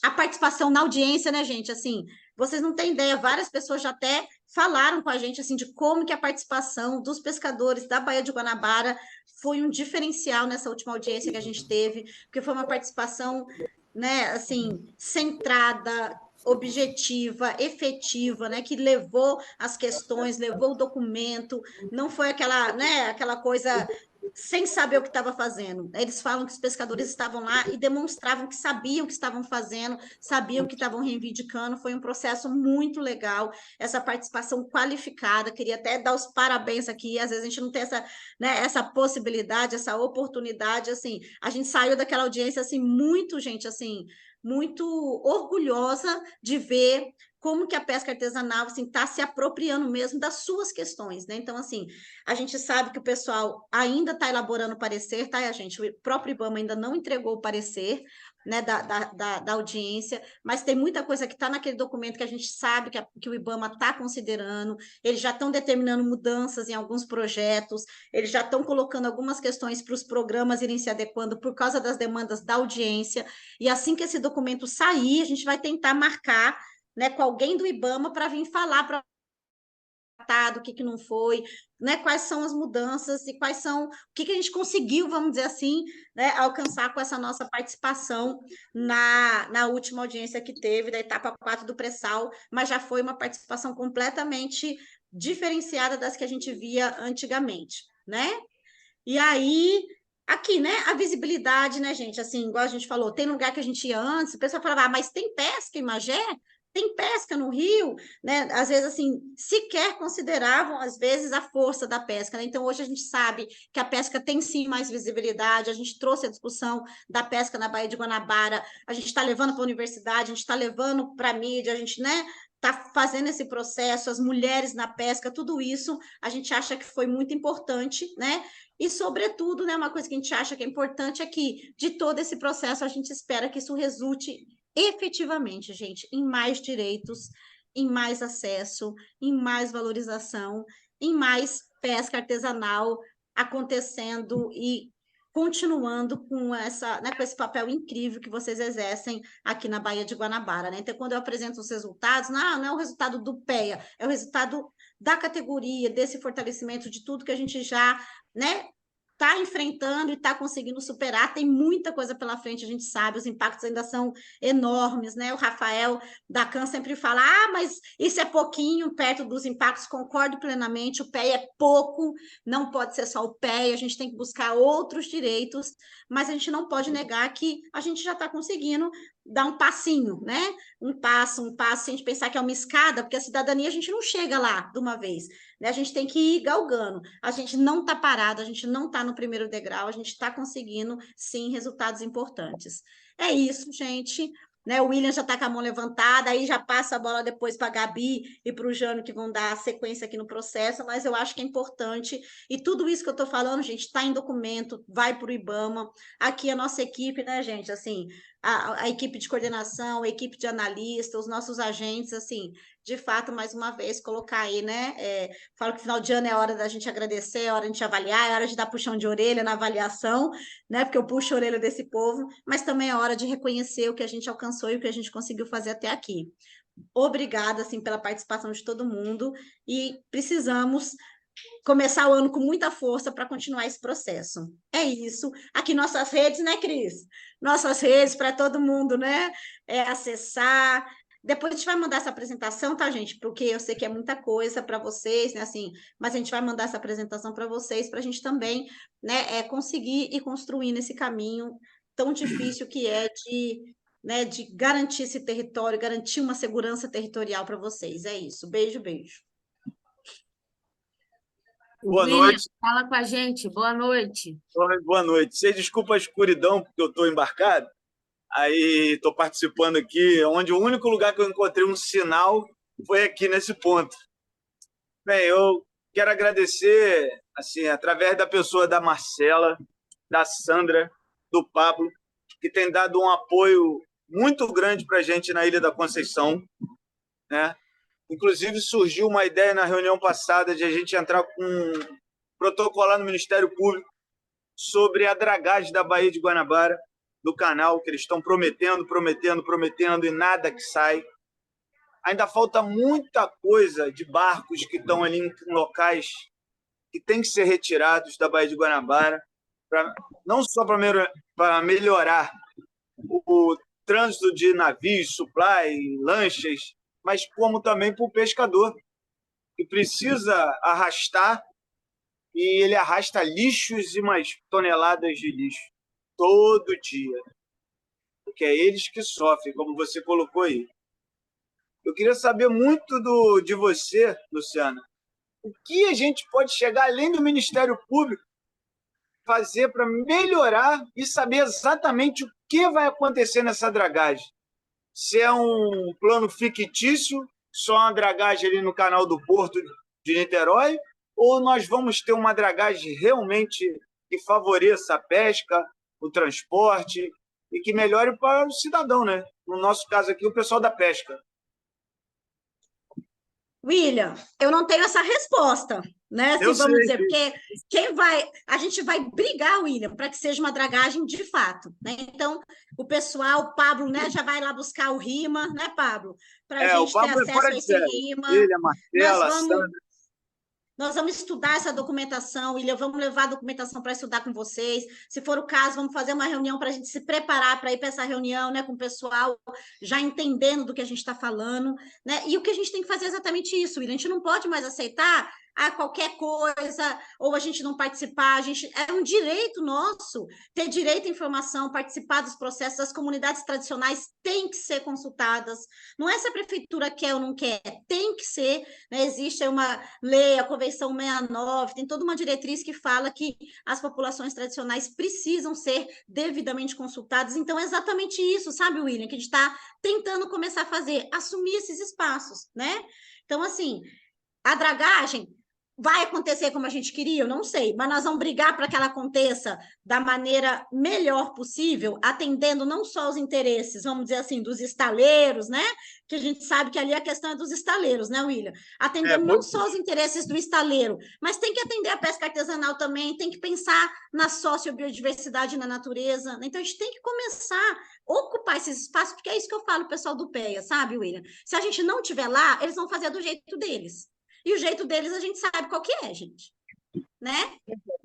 A participação na audiência, né, gente? Assim, vocês não têm ideia, várias pessoas já até falaram com a gente, assim, de como que a participação dos pescadores da Baía de Guanabara foi um diferencial nessa última audiência que a gente teve, porque foi uma participação, né, assim, centrada, objetiva, efetiva, né, que levou as questões, levou o documento, não foi aquela, né, aquela coisa sem saber o que estava fazendo. Eles falam que os pescadores estavam lá e demonstravam que sabiam o que estavam fazendo, sabiam que estavam reivindicando. Foi um processo muito legal, essa participação qualificada. Queria até dar os parabéns aqui. Às vezes a gente não tem essa, né, essa possibilidade, essa oportunidade. Assim, a gente saiu daquela audiência assim muito, gente, assim, muito orgulhosa de ver como que a pesca artesanal assim está se apropriando mesmo das suas questões, né? Então, assim, a gente sabe que o pessoal ainda está elaborando parecer, tá, gente? O próprio IBAMA ainda não entregou o parecer, né, da audiência, mas tem muita coisa que está naquele documento que a gente sabe que o IBAMA está considerando. Eles já estão determinando mudanças em alguns projetos, eles já estão colocando algumas questões para os programas irem se adequando por causa das demandas da audiência, e assim que esse documento sair, a gente vai tentar marcar, né, com alguém do IBAMA para vir falar para o que não foi, né, quais são as mudanças e quais são o que a gente conseguiu, vamos dizer assim, né, alcançar com essa nossa participação na última audiência que teve, da etapa 4 do pré-sal, mas já foi uma participação completamente diferenciada das que a gente via antigamente, né? E aí, aqui, né, a visibilidade, né, gente, assim, igual a gente falou, tem lugar que a gente ia antes, o pessoal falava, mas tem pesca em Magé? Tem pesca no Rio, né? Às vezes, assim, sequer consideravam, às vezes, a força da pesca, né? Então, hoje a gente sabe que a pesca tem, sim, mais visibilidade, a gente trouxe a discussão da pesca na Baía de Guanabara, a gente está levando para a universidade, a gente está levando para a mídia, a gente, né, está fazendo esse processo, as mulheres na pesca, tudo isso, a gente acha que foi muito importante, né? E, sobretudo, né, uma coisa que a gente acha que é importante é que, de todo esse processo, a gente espera que isso resulte efetivamente, gente, em mais direitos, em mais acesso, em mais valorização, em mais pesca artesanal acontecendo e continuando com essa, né, com esse papel incrível que vocês exercem aqui na Baía de Guanabara, né? Então, quando eu apresento os resultados, não é o resultado do PEA, é o resultado da categoria, desse fortalecimento de tudo que a gente já, né, está enfrentando e está conseguindo superar. Tem muita coisa pela frente, a gente sabe, os impactos ainda são enormes, né? O Rafael da CAN sempre fala, mas isso é pouquinho perto dos impactos, concordo plenamente, o PEA é pouco, não pode ser só o PEA, a gente tem que buscar outros direitos, mas a gente não pode negar que a gente já está conseguindo dar um passinho, né? Um passo, se a gente pensar que é uma escada, porque a cidadania a gente não chega lá de uma vez, né? A gente tem que ir galgando. A gente não está parado, a gente não está no primeiro degrau, a gente está conseguindo, sim, resultados importantes. É isso, gente. Né, o William já está com a mão levantada, aí já passa a bola depois para a Gabi e para o Jânio, que vão dar sequência aqui no processo, mas eu acho que é importante, e tudo isso que eu estou falando, gente, está em documento, vai para o IBAMA, aqui a nossa equipe, né, gente, assim, a equipe de coordenação, a equipe de analista, os nossos agentes, assim, de fato, mais uma vez, colocar aí, né, falo que final de ano é hora da gente agradecer, é hora de a gente avaliar, é hora de dar puxão de orelha na avaliação, né, porque eu puxo a orelha desse povo, mas também é hora de reconhecer o que a gente alcançou e o que a gente conseguiu fazer até aqui. Obrigada, assim, pela participação de todo mundo e precisamos começar o ano com muita força para continuar esse processo. É isso. Aqui nossas redes, né, Cris? Nossas redes para todo mundo, né? Acessar. Depois a gente vai mandar essa apresentação, tá, gente? Porque eu sei que é muita coisa para vocês, né? Assim, mas a gente vai mandar essa apresentação para vocês, para a gente também, né, conseguir ir construindo esse caminho tão difícil que é de garantir esse território, garantir uma segurança territorial para vocês. É isso. Beijo, beijo. Boa William, noite. fala com a gente. Boa noite. Boa noite. Você desculpa a escuridão, porque eu estou embarcado. Aí estou participando aqui, onde o único lugar que eu encontrei um sinal foi aqui nesse ponto. Bem, eu quero agradecer, assim, através da pessoa da Marcela, da Sandra, do Pablo, que tem dado um apoio muito grande para a gente na Ilha da Conceição, né? Inclusive, surgiu uma ideia na reunião passada de a gente entrar com protocolar no Ministério Público sobre a dragagem da Baía de Guanabara, do canal, que eles estão prometendo e nada que sai. Ainda falta muita coisa de barcos que estão ali em locais que tem que ser retirados da Baía de Guanabara, não só para melhorar o trânsito de navios, supply, lanchas, mas como também para o pescador, que precisa arrastar, e ele arrasta lixos e mais toneladas de lixo todo dia, porque é eles que sofrem, como você colocou aí. Eu queria saber muito de você, Luciana, o que a gente pode chegar, além do Ministério Público, fazer para melhorar e saber exatamente o que vai acontecer nessa dragagem. Se é um plano fictício, só uma dragagem ali no canal do Porto de Niterói, ou nós vamos ter uma dragagem realmente que favoreça a pesca, o transporte e que melhore para o cidadão, né? No nosso caso aqui, o pessoal da pesca. William, eu não tenho essa resposta, né? Assim, vamos dizer, porque a gente vai brigar, William, para que seja uma dragagem de fato, né? Então, o pessoal, o Pablo, né, já vai lá buscar o RIMA, né, Pablo? Para a gente ter acesso a esse RIMA. Ele, a Marcela, a Sandra. Nós vamos estudar essa documentação, William, vamos levar a documentação para estudar com vocês. Se for o caso, vamos fazer uma reunião para a gente se preparar para ir para essa reunião, né, com o pessoal já entendendo do que a gente está falando, né? E o que a gente tem que fazer é exatamente isso, William. A gente não pode mais aceitar qualquer coisa, ou a gente não participar, é um direito nosso ter direito à informação, participar dos processos, as comunidades tradicionais têm que ser consultadas, não é se a prefeitura quer ou não quer, tem que ser, né? Existe uma lei, a Convenção 69, tem toda uma diretriz que fala que as populações tradicionais precisam ser devidamente consultadas, então é exatamente isso, sabe, William, que a gente está tentando começar a fazer, assumir esses espaços, né? Então, assim, a dragagem vai acontecer como a gente queria? Eu não sei, mas nós vamos brigar para que ela aconteça da maneira melhor possível, atendendo não só os interesses, vamos dizer assim, dos estaleiros, né? Que a gente sabe que ali a questão é dos estaleiros, né, William? Atendendo não só os interesses do estaleiro, mas tem que atender a pesca artesanal também, tem que pensar na sociobiodiversidade na natureza. Então, a gente tem que começar a ocupar esses espaços, porque é isso que eu falo, pessoal do PEA, sabe, William? Se a gente não estiver lá, eles vão fazer do jeito deles. E o jeito deles a gente sabe qual que é, gente. Né?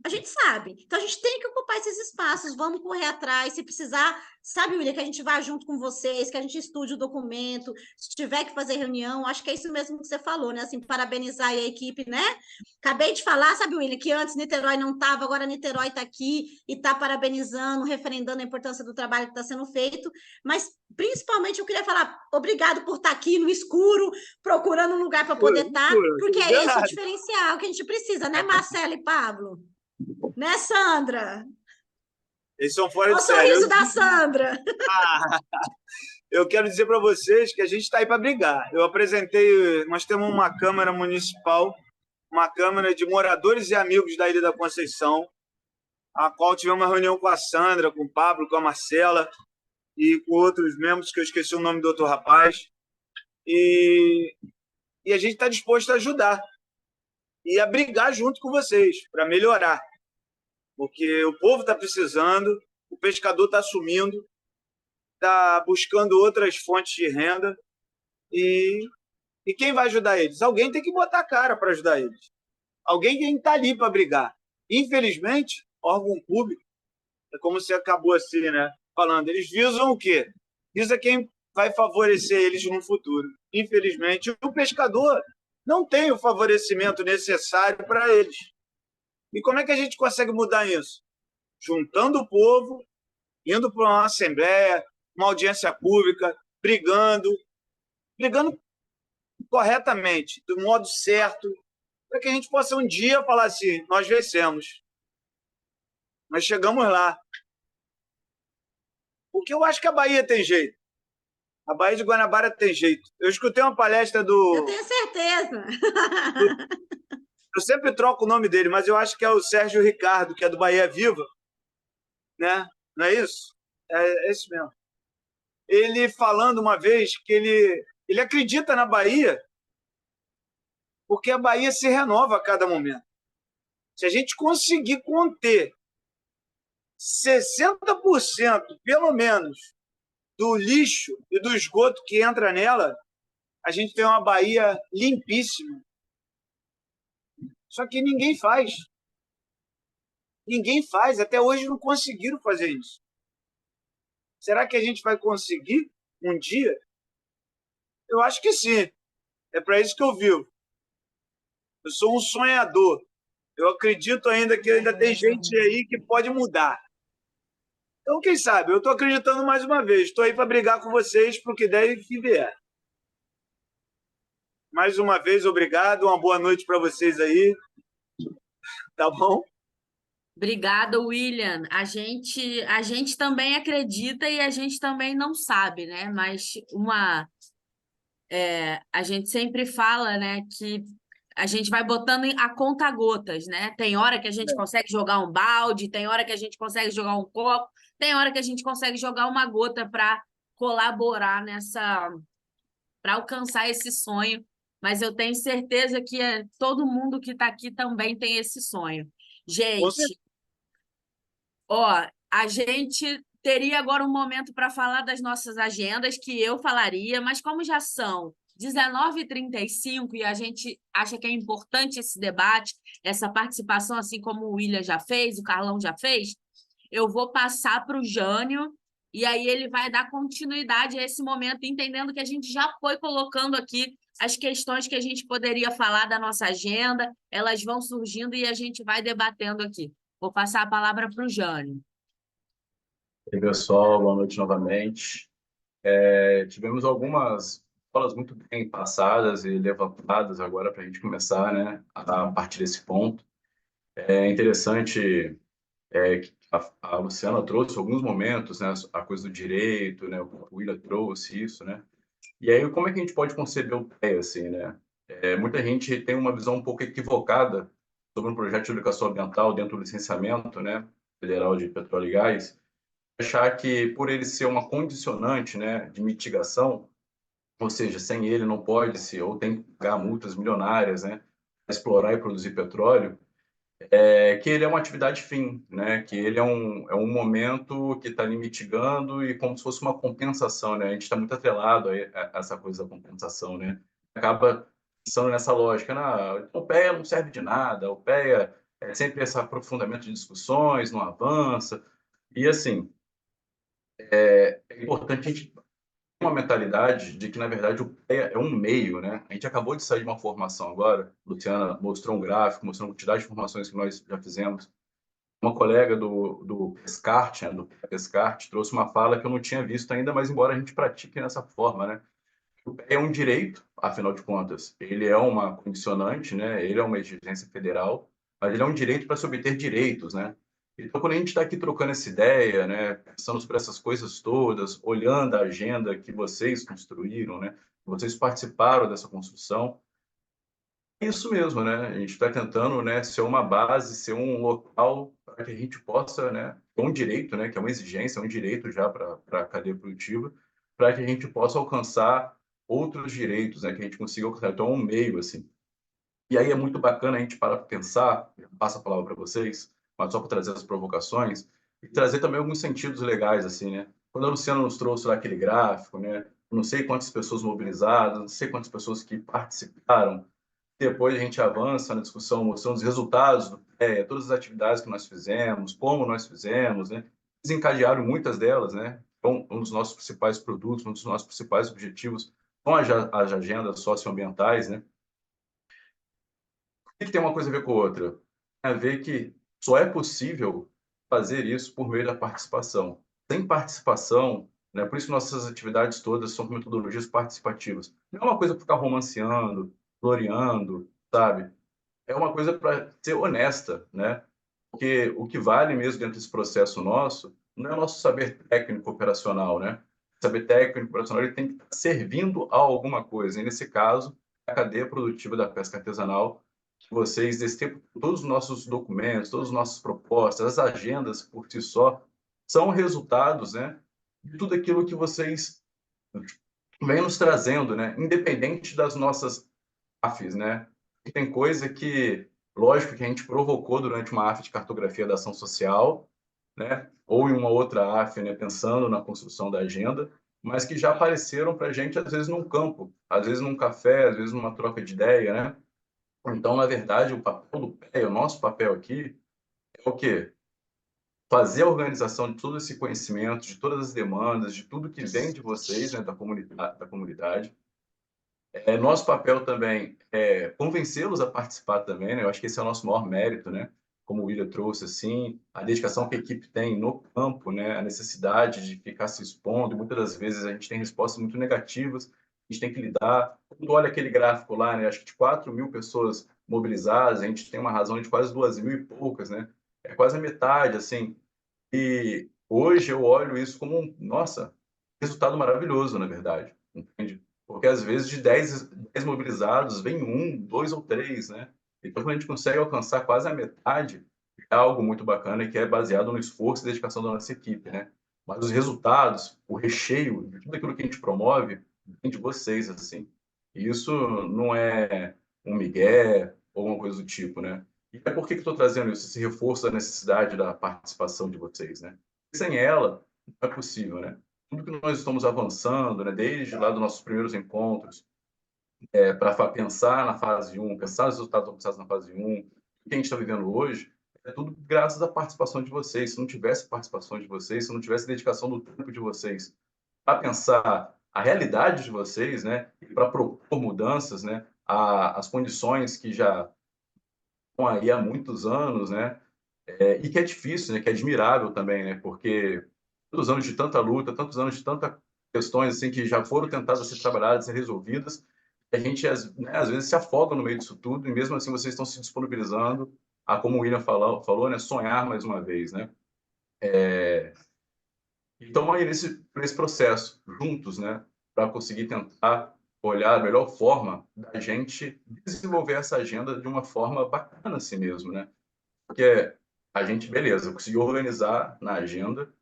A gente sabe. Então, a gente tem que ocupar esses espaços, vamos correr atrás, se precisar, sabe, William, que a gente vá junto com vocês, que a gente estude o documento, se tiver que fazer reunião, acho que é isso mesmo que você falou, né? Assim, parabenizar aí a equipe, né? Acabei de falar, sabe, William, que antes Niterói não estava, agora Niterói está aqui e está parabenizando, referendando a importância do trabalho que está sendo feito, mas principalmente eu queria falar obrigado por estar aqui no escuro, procurando um lugar para poder estar, porque é esse o diferencial que a gente precisa, né, Marcelo e Pablo? Né, Sandra? Eles são fora Olha de o série. sorriso da Sandra. Eu quero dizer para vocês que a gente está aí para brigar. Eu apresentei, nós temos uma Câmara Municipal, uma Câmara de moradores e amigos da Ilha da Conceição, a qual tivemos uma reunião com a Sandra, com o Pablo, com a Marcela e com outros membros, que eu esqueci o nome do outro rapaz. E a gente está disposto a ajudar e a brigar junto com vocês para melhorar. Porque o povo está precisando, o pescador está sumindo, está buscando outras fontes de renda e quem vai ajudar eles? Alguém tem que botar a cara para ajudar eles. Alguém tem que estar ali para brigar. Infelizmente, órgão público, é como você acabou assim, né? Falando, eles visam o quê? Visa quem vai favorecer eles no futuro. Infelizmente, o pescador não tem o favorecimento necessário para eles. E como é que a gente consegue mudar isso? Juntando o povo, indo para uma assembleia, uma audiência pública, brigando corretamente, do modo certo, para que a gente possa um dia falar assim, nós vencemos. Nós chegamos lá. Porque eu acho que a Bahia tem jeito. A Bahia de Guanabara tem jeito. Eu escutei uma palestra do... Eu tenho certeza. Eu sempre troco o nome dele, mas eu acho que é o Sérgio Ricardo, que é do Bahia Viva, né? Não é isso? É isso mesmo. Ele falando uma vez que ele acredita na Bahia porque a Bahia se renova a cada momento. Se a gente conseguir conter 60%, pelo menos, do lixo e do esgoto que entra nela, a gente tem uma Bahia limpíssima. Só que ninguém faz. Ninguém faz. Até hoje não conseguiram fazer isso. Será que a gente vai conseguir um dia? Eu acho que sim. É para isso que eu vivo. Eu sou um sonhador. Eu acredito ainda que ainda tem gente aí que pode mudar. Então, quem sabe? Eu estou acreditando mais uma vez. Estou aí para brigar com vocês para o que der e que vier. Mais uma vez, obrigado. Uma boa noite para vocês aí. Tá bom? Obrigada, William. A gente também acredita e a gente também não sabe, né? Mas a gente sempre fala, né, que a gente vai botando a conta gotas, né? Tem hora que a gente consegue jogar um balde, tem hora que a gente consegue jogar um copo, tem hora que a gente consegue jogar uma gota para colaborar para alcançar esse sonho. Mas eu tenho certeza que todo mundo que está aqui também tem esse sonho. Gente, ó, a gente teria agora um momento para falar das nossas agendas, que eu falaria, mas como já são 19h35 e a gente acha que é importante esse debate, essa participação, assim como o William já fez, o Carlão já fez, eu vou passar para o Jânio e aí ele vai dar continuidade a esse momento, entendendo que a gente já foi colocando aqui as questões que a gente poderia falar da nossa agenda, elas vão surgindo e a gente vai debatendo aqui. Vou passar a palavra para o Jânio. E aí, pessoal, boa noite novamente. Tivemos algumas falas muito bem passadas e levantadas agora para a gente começar, né, a partir desse ponto. É interessante que a Luciana trouxe alguns momentos, né, a coisa do direito, né, o William trouxe isso, né, e aí como é que a gente pode conceber o PEA, assim, né? Muita gente tem uma visão um pouco equivocada sobre um projeto de educação ambiental dentro do licenciamento, né, federal de petróleo e gás, achar que por ele ser uma condicionante, né, de mitigação, ou seja, sem ele não pode-se, ou tem que pagar multas milionárias, né, para explorar e produzir petróleo, que ele é uma atividade fim, né, que ele é um momento que está ali mitigando e como se fosse uma compensação, né, a gente está muito atrelado a essa coisa da compensação, né, acaba pensando nessa lógica, o PEA não serve de nada, o PEA é sempre esse aprofundamento de discussões, não avança. E, assim, é importante a gente ter uma mentalidade de que, na verdade, o PEA é um meio, né? A gente acabou de sair de uma formação agora, a Luciana mostrou um gráfico, mostrou uma quantidade de informações que nós já fizemos. Uma colega do Pescart, né, do Pescart, trouxe uma fala que eu não tinha visto ainda, mas embora a gente pratique nessa forma, né? O PEA é um direito, afinal de contas, ele é uma condicionante, né? Ele é uma exigência federal, mas ele é um direito para se obter direitos, né? Então, quando a gente está aqui trocando essa ideia, né, pensando sobre essas coisas todas, olhando a agenda que vocês construíram, né, vocês participaram dessa construção, é isso mesmo, né? A gente está tentando, né, ser uma base, ser um local para que a gente possa, né, ter um direito, né, que é uma exigência, um direito já para a cadeia produtiva, para que a gente possa alcançar outros direitos, né, que a gente consiga alcançar. Então, é um meio, assim. E aí é muito bacana a gente parar para pensar, eu passo a palavra para vocês, mas só para trazer as provocações, e trazer também alguns sentidos legais, assim, né? Quando a Luciana nos trouxe lá aquele gráfico, né? Não sei quantas pessoas mobilizadas, não sei quantas pessoas que participaram, depois a gente avança na discussão, mostrando os resultados do PEA, todas as atividades que nós fizemos, como nós fizemos, né? Desencadearam muitas delas, né? Então, um dos nossos principais produtos, um dos nossos principais objetivos são as agendas socioambientais, né? O que tem uma coisa a ver com a outra? Tem a ver que só é possível fazer isso por meio da participação. Sem participação, né? Por isso nossas atividades todas são metodologias participativas. Não é uma coisa para ficar romanceando, gloriando, sabe? É uma coisa para ser honesta, né? Porque o que vale mesmo dentro desse processo nosso não é o nosso saber técnico operacional, né? O saber técnico operacional ele tem que estar servindo a alguma coisa. E nesse caso, a cadeia produtiva da pesca artesanal, que vocês, desse tempo, todos os nossos documentos, todas as nossas propostas, as agendas por si só, são resultados, né, de tudo aquilo que vocês vêm nos trazendo, né? Independente das nossas AFs, né? E tem coisa que, lógico, que a gente provocou durante uma AF de cartografia da ação social, né? Ou em uma outra AF, né? Pensando na construção da agenda, mas que já apareceram para a gente, às vezes, num campo, às vezes num café, às vezes numa troca de ideia, né? Então, na verdade, o papel do PEA, o nosso papel aqui, é o quê? Fazer a organização de todo esse conhecimento, de todas as demandas, de tudo que vem de vocês, né? Da comunidade. Nosso papel também é convencê-los a participar também, né? Eu acho que esse é o nosso maior mérito, né? Como o William trouxe, assim, a dedicação que a equipe tem no campo, né? A necessidade de ficar se expondo, e muitas das vezes a gente tem respostas muito negativas, a gente tem que lidar. Quando olha aquele gráfico lá, né? Acho que de 4.000 pessoas mobilizadas, a gente tem uma razão de quase 2.000 e poucas, né? É quase a metade, assim. E hoje eu olho isso como um, nossa, resultado maravilhoso, na verdade, entende? Porque às vezes de 10 mobilizados, vem um, dois ou três, né? Então, quando a gente consegue alcançar quase a metade, é algo muito bacana e que é baseado no esforço e dedicação da nossa equipe, né? Mas os resultados, o recheio de tudo aquilo que a gente promove, vem de vocês, assim. E isso não é um migué ou alguma coisa do tipo, né? E é por que estou trazendo isso, esse reforço da necessidade da participação de vocês, né? Sem ela, não é possível, né? Tudo que nós estamos avançando, né, desde lá dos nossos primeiros encontros, para pensar na fase 1, pensar nos resultados alcançados na fase 1, o que a gente está vivendo hoje, é tudo graças à participação de vocês. Se não tivesse participação de vocês, se não tivesse dedicação do tempo de vocês para pensar a realidade de vocês, né, e para propor mudanças, né, as condições que já estão aí há muitos anos, né, e que é difícil, né, que é admirável também, né, porque tantos anos de tanta luta, tantos anos de tantas questões assim que já foram tentadas ser trabalhadas, ser resolvidas, a gente né, às vezes se afoga no meio disso tudo e mesmo assim vocês estão se disponibilizando a, como o William falou, né, sonhar mais uma vez, né? Então aí nesse processo juntos, né, para conseguir tentar olhar a melhor forma da gente desenvolver essa agenda de uma forma bacana assim mesmo, né? Porque a gente, beleza, conseguiu organizar na agenda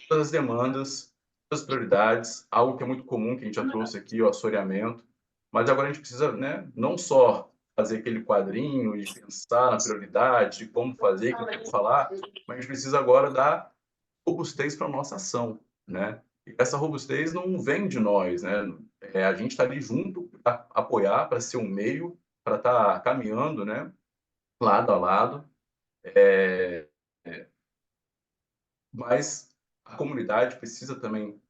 todas as demandas, todas as prioridades, algo que é muito comum, que a gente já trouxe aqui, o assoreamento, mas agora a gente precisa, né, não só fazer aquele quadrinho de pensar na prioridade, de como fazer, o que falar, mas a gente precisa agora dar robustez para a nossa ação, né? E essa robustez não vem de nós, né? A gente está ali junto para apoiar, para ser um meio, para estar caminhando, né, lado a lado, É, mas a comunidade precisa também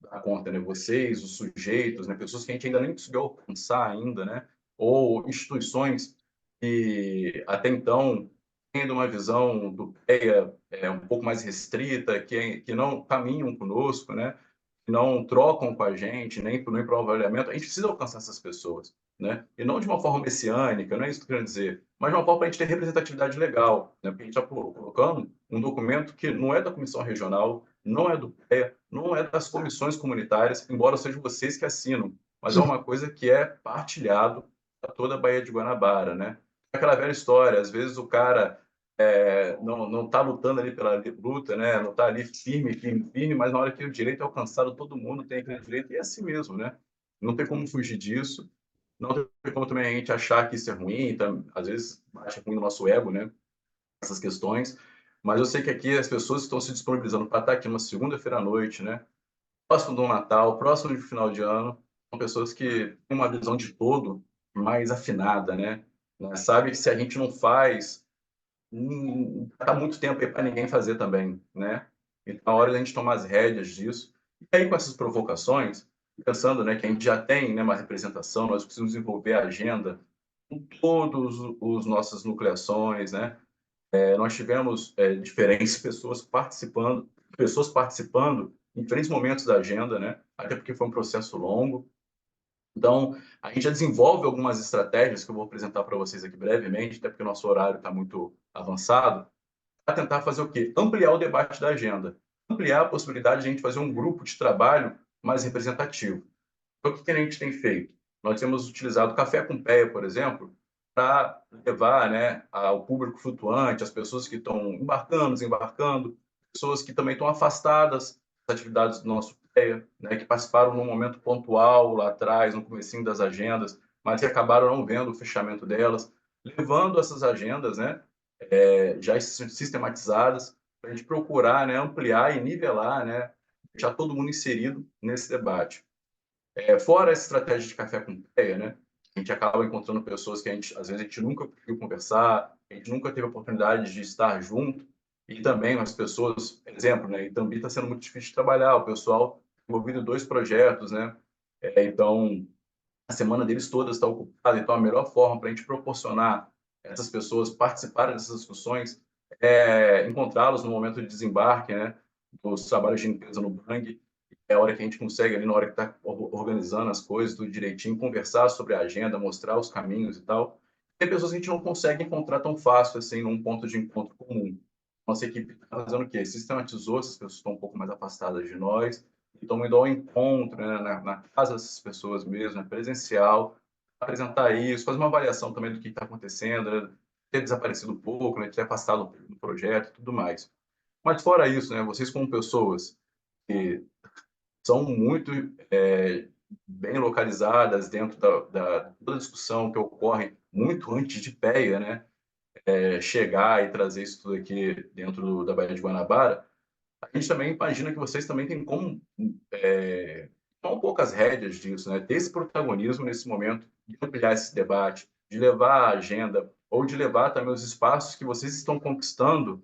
dar conta, né? Vocês, os sujeitos, né? Pessoas que a gente ainda nem conseguiu alcançar ainda, né? Ou instituições que até então tendo uma visão do PEA um pouco mais restrita, que não caminham conosco, né? Que não trocam com a gente, nem para o avaliamento, a gente precisa alcançar essas pessoas, né? E não de uma forma messiânica, não é isso que eu quero dizer, mas de uma forma para a gente ter representatividade legal, né? Porque a gente está colocando um documento que não é da Comissão Regional, não é do PEA, não é das comissões comunitárias, embora sejam vocês que assinam, mas é uma coisa que é partilhado a toda a Baía de Guanabara, né? Aquela velha história, às vezes o cara não está lutando ali pela luta, né? Não está ali firme, mas na hora que o direito é alcançado, todo mundo tem aquele direito, e é assim mesmo, né? Não tem como fugir disso, não tem como também a gente achar que isso é ruim, então, às vezes bate ruim no nosso ego, né? Essas questões, mas eu sei que aqui as pessoas estão se disponibilizando para estar aqui uma segunda-feira à noite, né? Próximo do Natal, próximo de final de ano, são pessoas que têm uma visão de todo mais afinada, né? Sabe que se a gente não faz, está muito tempo aí para ninguém fazer também, né? Então, a hora da gente tomar as rédeas disso. E aí, com essas provocações, pensando, né, que a gente já tem, né, uma representação, nós precisamos desenvolver a agenda com todos os nossas nucleações, né? Nós tivemos diferentes pessoas participando em diferentes momentos da agenda, né? Até porque foi um processo longo. Então, a gente já desenvolve algumas estratégias que eu vou apresentar para vocês aqui brevemente, até porque o nosso horário está muito avançado, para tentar fazer o quê? Ampliar o debate da agenda. Ampliar a possibilidade de a gente fazer um grupo de trabalho mais representativo. Então, o que a gente tem feito? Nós temos utilizado o Café com Péia, por exemplo, para levar, né, ao público flutuante, as pessoas que estão embarcando, desembarcando, pessoas que também estão afastadas das atividades do nosso PEA, né, que participaram num momento pontual lá atrás, no comecinho das agendas, mas que acabaram não vendo o fechamento delas, levando essas agendas, né, já sistematizadas, para a gente procurar, né, ampliar e nivelar, né, deixar todo mundo inserido nesse debate. Fora essa estratégia de café com péia, né? A gente acaba encontrando pessoas que às vezes a gente nunca conseguiu conversar, a gente nunca teve a oportunidade de estar junto, e também as pessoas, exemplo, né? E também está sendo muito difícil de trabalhar, o pessoal envolvido em 2 projetos, né? Então, a semana deles toda está ocupada, então a melhor forma para a gente proporcionar essas pessoas participarem dessas discussões é encontrá-los no momento de desembarque, né? Dos trabalhos de limpeza no Bang, é a hora que a gente consegue ali, na hora que está organizando as coisas, tudo direitinho, conversar sobre a agenda, mostrar os caminhos e tal. Tem pessoas que a gente não consegue encontrar tão fácil, assim, num ponto de encontro comum. Nossa equipe está fazendo o quê? Sistematizou, essas pessoas estão um pouco mais afastadas de nós, e estão indo ao encontro, né, na casa dessas pessoas mesmo, né, presencial, apresentar isso, fazer uma avaliação também do que está acontecendo, né, ter desaparecido um pouco, né, ter afastado do projeto e tudo mais. Mas fora isso, né, vocês como pessoas que são muito bem localizadas dentro da discussão que ocorre muito antes de PEA, né? Chegar e trazer isso tudo aqui dentro da Baía de Guanabara, a gente também imagina que vocês também têm como tomar um pouco as rédeas disso, né? Ter esse protagonismo nesse momento, de ampliar esse debate, de levar a agenda, ou de levar também os espaços que vocês estão conquistando,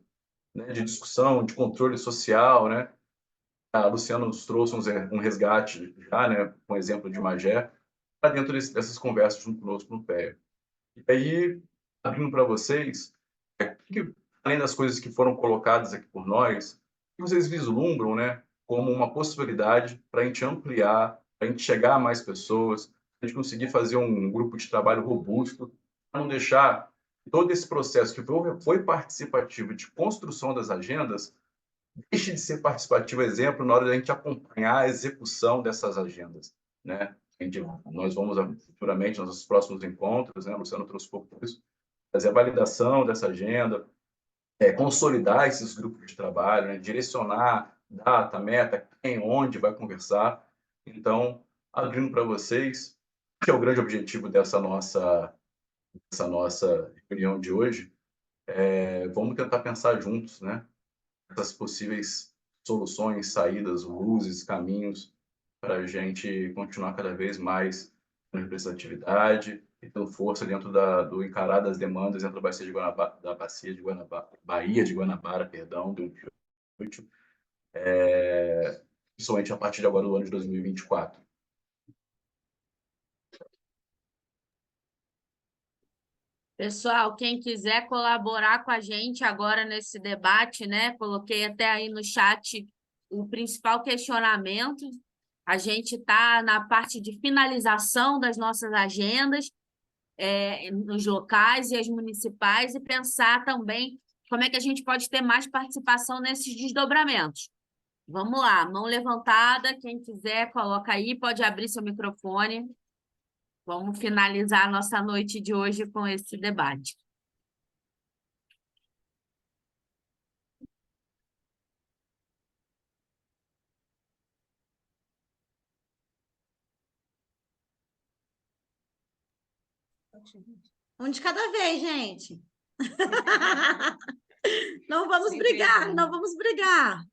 né? De discussão, de controle social, né? A Luciana nos trouxe um resgate já, né, com um exemplo de Magé, para dentro dessas conversas junto conosco no PEA. E aí, abrindo para vocês, além das coisas que foram colocadas aqui por nós, o que vocês vislumbram, né, como uma possibilidade para a gente ampliar, para a gente chegar a mais pessoas, para a gente conseguir fazer um grupo de trabalho robusto, para não deixar todo esse processo que foi participativo de construção das agendas deixe de ser participativo exemplo na hora da gente acompanhar a execução dessas agendas, né? Nós vamos futuramente, nos próximos encontros, né? O Luciano trouxe um pouco disso, fazer a validação dessa agenda, consolidar esses grupos de trabalho, né? Direcionar data, meta, quem, onde vai conversar. Então, abrindo para vocês, que é o grande objetivo dessa nossa reunião de hoje, vamos tentar pensar juntos, né? Essas possíveis soluções, saídas, luzes, caminhos para a gente continuar cada vez mais com representatividade, tendo força dentro do encarar das demandas dentro da Bacia de Guanabara, Baía de Guanabara, perdão, do útil, principalmente a partir de agora do ano de 2024. Pessoal, quem quiser colaborar com a gente agora nesse debate, né? Coloquei até aí no chat o principal questionamento. A gente está na parte de finalização das nossas agendas, nos locais e as municipais, e pensar também como é que a gente pode ter mais participação nesses desdobramentos. Vamos lá, mão levantada, quem quiser, coloca aí, pode abrir seu microfone. Vamos finalizar a nossa noite de hoje com esse debate. Um de cada vez, gente. Não vamos brigar, não vamos brigar.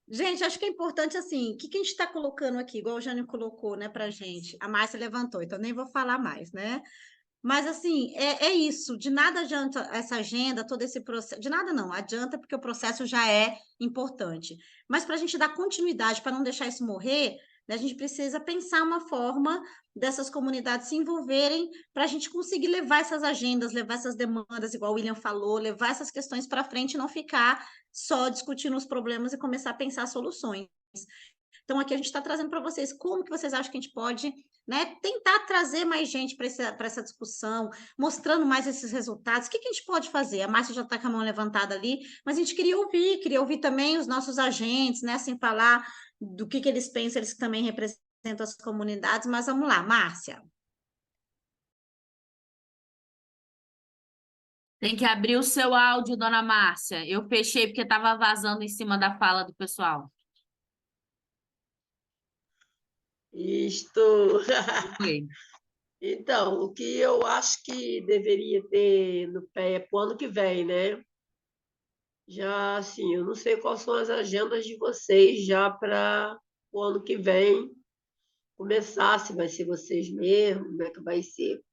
Gente, acho que é importante, assim, o que a gente está colocando aqui, igual o Jânio colocou, né, para a gente. A Márcia levantou, então nem vou falar mais, né? Mas, assim, é isso, de nada adianta essa agenda, todo esse processo, de nada não, adianta porque o processo já é importante. Mas para a gente dar continuidade, para não deixar isso morrer, né, a gente precisa pensar uma forma dessas comunidades se envolverem para a gente conseguir levar essas agendas, levar essas demandas, igual o William falou, levar essas questões para frente e não ficar só discutindo os problemas e começar a pensar soluções. Então, aqui a gente está trazendo para vocês como que vocês acham que a gente pode, né, tentar trazer mais gente para essa discussão, mostrando mais esses resultados. O que a gente pode fazer? A Márcia já está com a mão levantada ali, mas a gente queria ouvir também os nossos agentes, né, assim, falar do que eles pensam, eles também representam as comunidades, mas vamos lá, Márcia. Tem que abrir o seu áudio, dona Márcia. Eu fechei porque estava vazando em cima da fala do pessoal. Isto. Então, o que eu acho que deveria ter no pé para o ano que vem, né? Já, assim, eu não sei quais são as agendas de vocês já para o ano que vem começar, se vai ser vocês mesmos, como é que vai ser.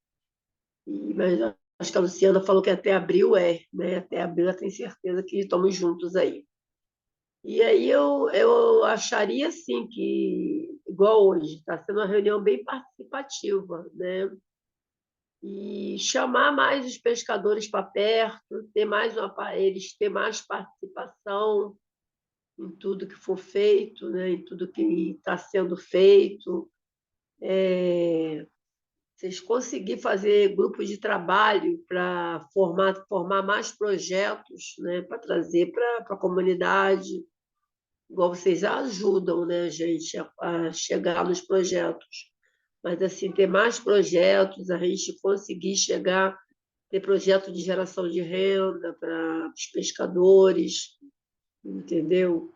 Mas acho que a Luciana falou que até abril né? Até abril ela tem certeza que estamos juntos aí. E aí eu acharia, assim, que, igual hoje, está sendo uma reunião bem participativa, né? E chamar mais os pescadores para perto, eles ter mais participação em tudo que for feito, né? Em tudo que está sendo feito. Vocês conseguirem fazer grupos de trabalho para formar mais projetos, né? Para trazer para a comunidade, igual vocês ajudam, né, a gente a chegar nos projetos. Mas, assim, ter mais projetos, a gente conseguir chegar, ter projeto de geração de renda para os pescadores, entendeu?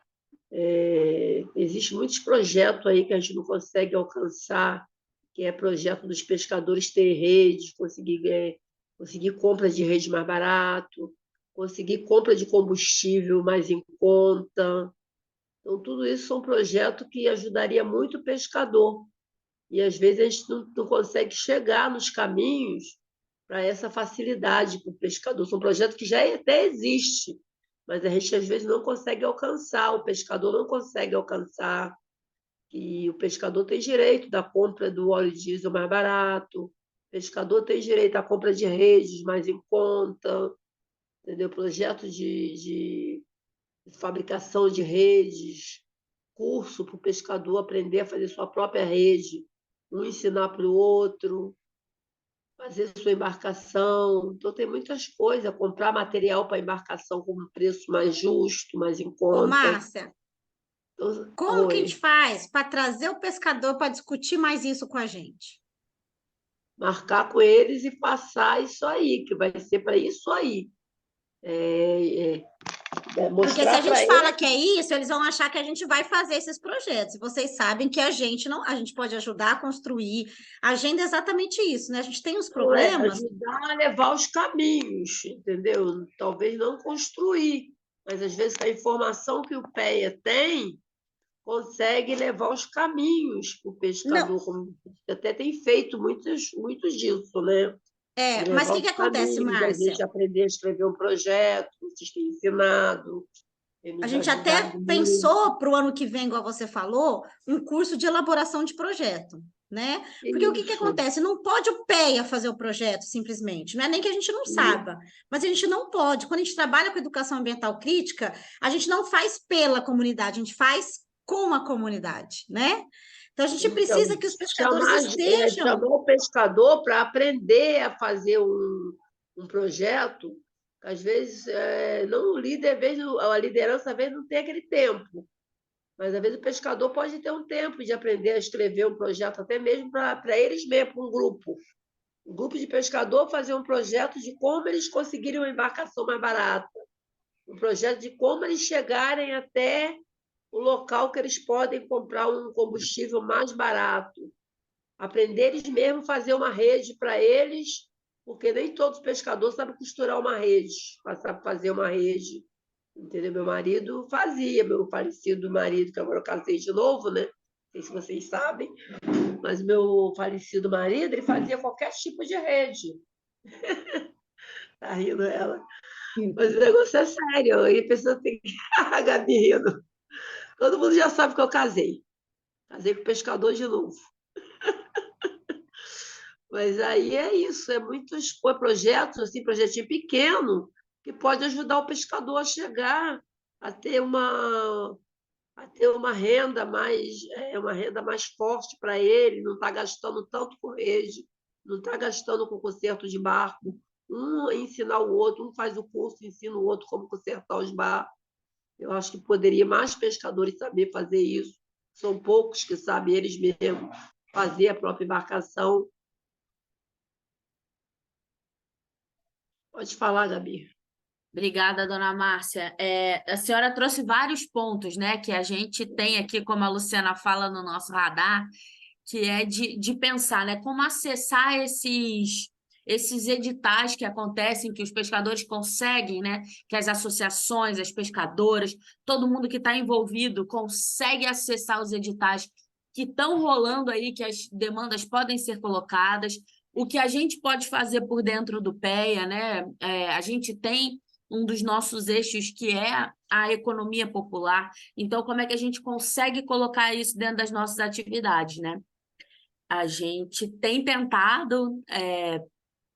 Existem muitos projetos aí que a gente não consegue alcançar, que é projeto dos pescadores ter redes, conseguir compra de rede mais barato, conseguir compra de combustível mais em conta. Então, tudo isso são projetos que ajudaria muito o pescador. E, às vezes, a gente não consegue chegar nos caminhos para essa facilidade para o pescador. São projetos que já até existem, mas a gente, às vezes, não consegue alcançar, o pescador não consegue alcançar. E o pescador tem direito da compra do óleo diesel mais barato, o pescador tem direito à compra de redes mais em conta, entendeu? Projeto de fabricação de redes, curso para o pescador aprender a fazer sua própria rede, um ensinar para o outro, fazer sua embarcação. Então, tem muitas coisas, comprar material para embarcação com um preço mais justo, mais em conta. Ô, Márcia, então, como que a gente faz para trazer o pescador para discutir mais isso com a gente? Marcar com eles e passar isso aí, que vai ser para isso aí. Porque se a gente fala que é isso, eles vão achar que a gente vai fazer esses projetos. E vocês sabem que a gente pode ajudar a construir. A agenda é exatamente isso, né? A gente tem os problemas. Ajudar a levar os caminhos, entendeu? Talvez não construir, mas às vezes a informação que o PEA tem, consegue levar os caminhos para o pescador, como até tem feito muitos disso, né? De Mas o levar que os acontece, caminhos, às Márcia? vezes aprender a escrever um projeto, vocês têm ensinado, tem A nos gente até ajudado muito. pensou para o ano que vem, igual você falou, um curso de elaboração de projeto, né? Porque o que Isso. acontece? Não pode o PEA fazer o projeto, simplesmente. Não é nem que a gente não saiba, mas a gente não pode. Quando a gente trabalha com educação ambiental crítica, a gente não faz pela comunidade, a gente faz com a comunidade, né? Então, a gente precisa que os pescadores estejam... chamar o pescador para aprender a fazer um projeto, às vezes não, o líder, às vezes, a liderança às vezes não tem aquele tempo, mas às vezes o pescador pode ter um tempo de aprender a escrever um projeto, até mesmo para eles mesmos, para um grupo de pescador fazer um projeto de como eles conseguirem uma embarcação mais barata, um projeto de como eles chegarem até o local que eles podem comprar um combustível mais barato. Aprender eles mesmos a fazer uma rede para eles, porque nem todos os pescadores sabem costurar uma rede, sabem fazer uma rede. Entendeu? Meu marido fazia, meu falecido marido, que agora eu casei de novo, né? Não sei se vocês sabem, mas meu falecido marido, ele fazia qualquer tipo de rede. Tá rindo ela. Mas o negócio é sério, aí a pessoa tem que... A Gabi rindo. Todo mundo já sabe que eu casei. Casei com pescador de novo. Mas aí é isso, é muitos projetos, assim, projetinho pequeno, que pode ajudar o pescador a chegar a ter uma renda mais forte para ele, não está gastando tanto com rede, não está gastando com conserto de barco, um ensina o outro, um faz o curso, ensina o outro como consertar os barcos. Eu acho que poderia mais pescadores saber fazer isso. São poucos que sabem eles mesmos fazer a própria embarcação. Pode falar, Gabi. Obrigada, dona Márcia. A senhora trouxe vários pontos, né, que a gente tem aqui, como a Luciana fala no nosso radar, que é de pensar, né, como acessar esses editais que acontecem, que os pescadores conseguem, né, que as associações, as pescadoras, todo mundo que está envolvido consegue acessar os editais que estão rolando aí, que as demandas podem ser colocadas, o que a gente pode fazer por dentro do PEA, né? A gente tem um dos nossos eixos que é a economia popular, então como é que a gente consegue colocar isso dentro das nossas atividades, né? A gente tem tentado,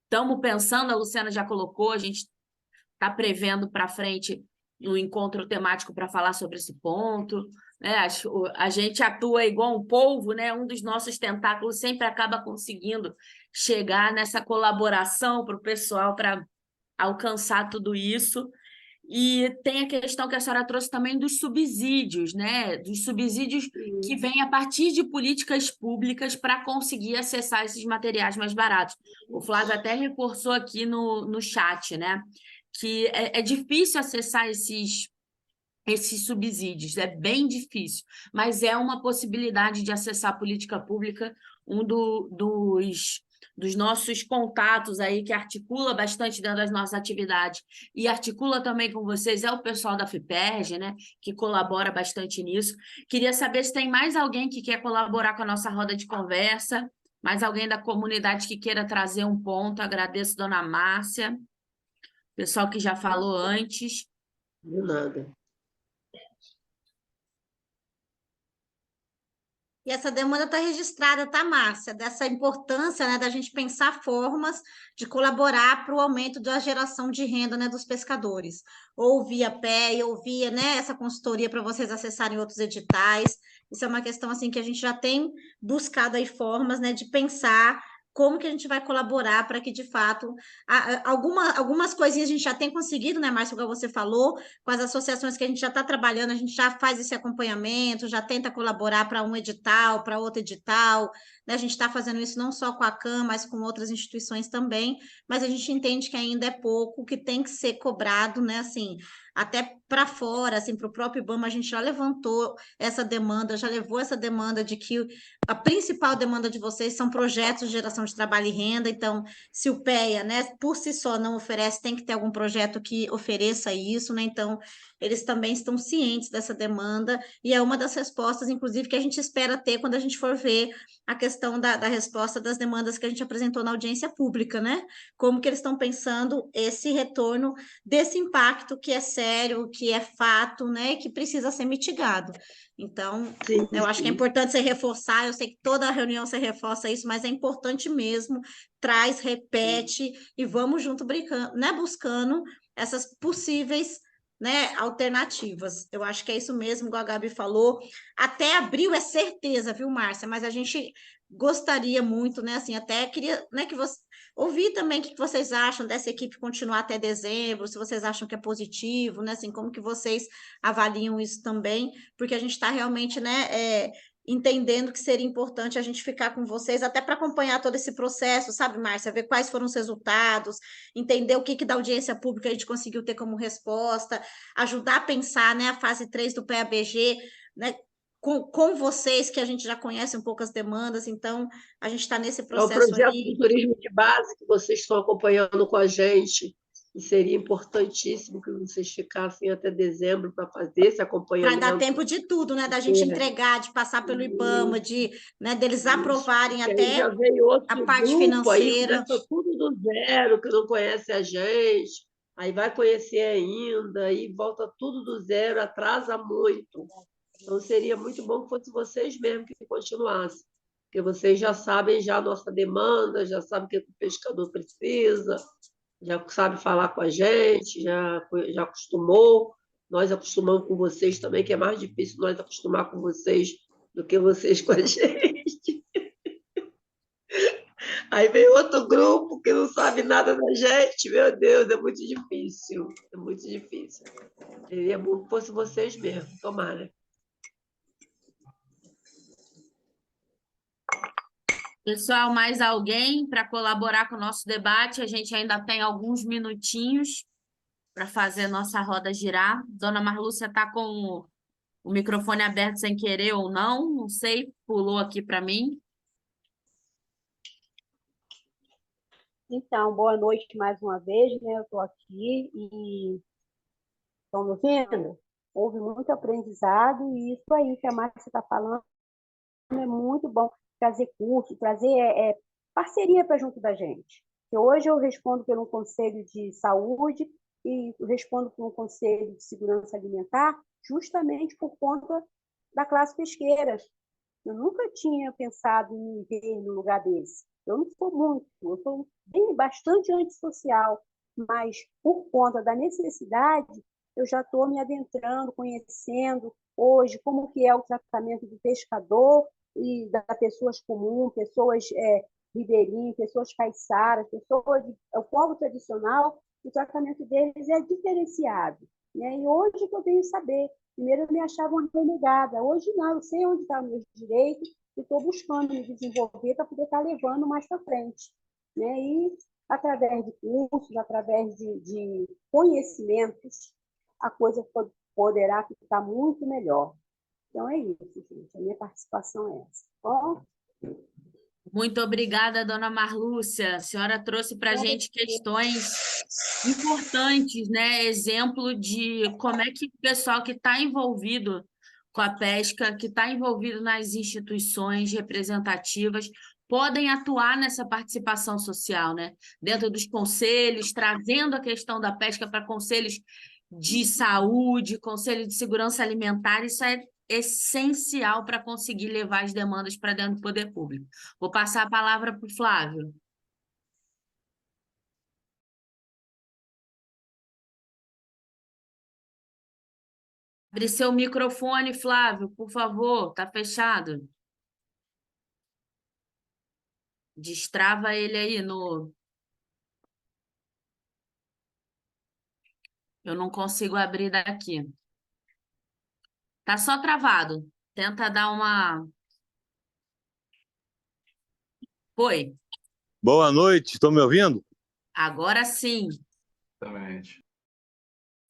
estamos pensando, a Luciana já colocou, a gente está prevendo para frente um encontro temático para falar sobre esse ponto, né? A gente atua igual um polvo, né? Um dos nossos tentáculos sempre acaba conseguindo chegar nessa colaboração para o pessoal para alcançar tudo isso. E tem a questão que a senhora trouxe também dos subsídios, né? Dos subsídios que vêm a partir de políticas públicas para conseguir acessar esses materiais mais baratos. O Flávio até reforçou aqui no chat, né? Que é difícil acessar esses subsídios, é bem difícil, mas é uma possibilidade de acessar a política pública, dos nossos contatos aí, que articula bastante dentro das nossas atividades e articula também com vocês, é o pessoal da FIPERJ, né, que colabora bastante nisso. Queria saber se tem mais alguém que quer colaborar com a nossa roda de conversa, mais alguém da comunidade que queira trazer um ponto. Agradeço, dona Márcia, pessoal que já falou antes. De nada. E essa demanda está registrada, tá, Márcia? Dessa importância, né, da gente pensar formas de colaborar para o aumento da geração de renda, né, dos pescadores. Ou via PEA, ou via, né, essa consultoria para vocês acessarem outros editais. Isso é uma questão assim que a gente já tem buscado aí formas, né, de pensar como que a gente vai colaborar para que, de fato, algumas coisinhas a gente já tem conseguido, né, Márcia, como você falou, com as associações que a gente já está trabalhando, a gente já faz esse acompanhamento, já tenta colaborar para um edital, para outro edital, né? A gente está fazendo isso não só com a CAM, mas com outras instituições também, mas a gente entende que ainda é pouco, que tem que ser cobrado, né, assim, até para fora, assim, para o próprio IBAMA, a gente já levantou essa demanda, já levou essa demanda de que a principal demanda de vocês são projetos de geração de trabalho e renda. Então, se o PEA, né, por si só não oferece, tem que ter algum projeto que ofereça isso, né? Então, eles também estão cientes dessa demanda, e é uma das respostas, inclusive, que a gente espera ter quando a gente for ver a questão da resposta das demandas que a gente apresentou na audiência pública, né? Como que eles estão pensando esse retorno desse impacto que é sério, que é fato, né? Que precisa ser mitigado. Então, Sim, eu acho que é sim. importante você reforçar, eu sei que toda reunião você reforça isso, mas é importante mesmo, traz, repete, e vamos junto brincando, né? Buscando essas possíveis, né, alternativas. Eu acho que é isso mesmo, igual a Gabi falou. Até abril é certeza, viu, Márcia? Mas a gente gostaria muito, né? Assim, até queria, né, que você ouvir também o que vocês acham dessa equipe continuar até dezembro, se vocês acham que é positivo, né? Assim, como que vocês avaliam isso também, porque a gente está realmente, né, entendendo que seria importante a gente ficar com vocês, até para acompanhar todo esse processo, sabe, Márcia? Ver quais foram os resultados, entender o que da audiência pública a gente conseguiu ter como resposta, ajudar a pensar, né, a fase 3 do PABG, né, com vocês, que a gente já conhece um pouco as demandas, então a gente está nesse É o processo projeto aí. do turismo de base que vocês estão acompanhando com a gente, e seria importantíssimo que vocês ficassem até dezembro para fazer esse Para acompanhamento. dar tempo de tudo, né? Da gente entregar, de passar pelo IBAMA, né, deles aprovarem Porque aí já até veio a outro parte grupo, aí financeira. começa tudo do zero, que não conhece a gente, aí vai conhecer ainda, aí volta tudo do zero, atrasa muito. Então, seria muito bom que fosse vocês mesmos que continuassem, porque vocês já sabem já a nossa demanda, já sabem o que o pescador precisa, já sabe falar com a gente, já acostumou. Nós acostumamos com vocês também, que é mais difícil nós acostumar com vocês do que vocês com a gente. Aí vem outro grupo que não sabe nada da gente, meu Deus, é muito difícil, é muito difícil. Seria bom que fosse vocês mesmos, tomara. Pessoal, mais alguém para colaborar com o nosso debate? A gente ainda tem alguns minutinhos para fazer nossa roda girar. Dona Marlúcia está com o microfone aberto sem querer ou não sei, pulou aqui para mim. Então, boa noite mais uma vez, né? Eu estou aqui e estão me ouvindo? Houve muito aprendizado e isso aí que a Márcia está falando é muito bom. Trazer curso, trazer parceria para junto da gente. Que hoje eu respondo pelo Conselho de Saúde e respondo pelo Conselho de Segurança Alimentar justamente por conta da classe pesqueira. Eu nunca tinha pensado em me ver no lugar desse. Eu não sou muito, eu sou bastante antissocial, mas por conta da necessidade, eu já estou me adentrando, conhecendo hoje como que é o tratamento do pescador e das pessoas comuns, pessoas ribeirinhas, pessoas caiçaras, o povo tradicional, o tratamento deles é diferenciado. Né? E hoje que eu venho saber, primeiro eu me achava uma renegada, hoje não, eu sei onde estão os meus direitos e estou buscando me desenvolver para poder estar levando mais para frente. Né? E através de cursos, através de conhecimentos, a coisa poderá ficar muito melhor. Então é isso, gente. A minha participação é essa. Bom? Muito obrigada, dona Marlúcia. A senhora trouxe para a gente questões importantes, né? Exemplo de como é que o pessoal que está envolvido com a pesca, que está envolvido nas instituições representativas, podem atuar nessa participação social, né? Dentro dos conselhos, trazendo a questão da pesca para conselhos de saúde, conselho de segurança alimentar. Isso é essencial para conseguir levar as demandas para dentro do poder público. Vou passar a palavra para o Flávio. Abre seu microfone, Flávio, por favor, está fechado. Destrava ele aí no... Eu não consigo abrir daqui. Tá só travado. Tenta dar uma... Foi. Boa noite, estão me ouvindo? Agora sim. Exatamente.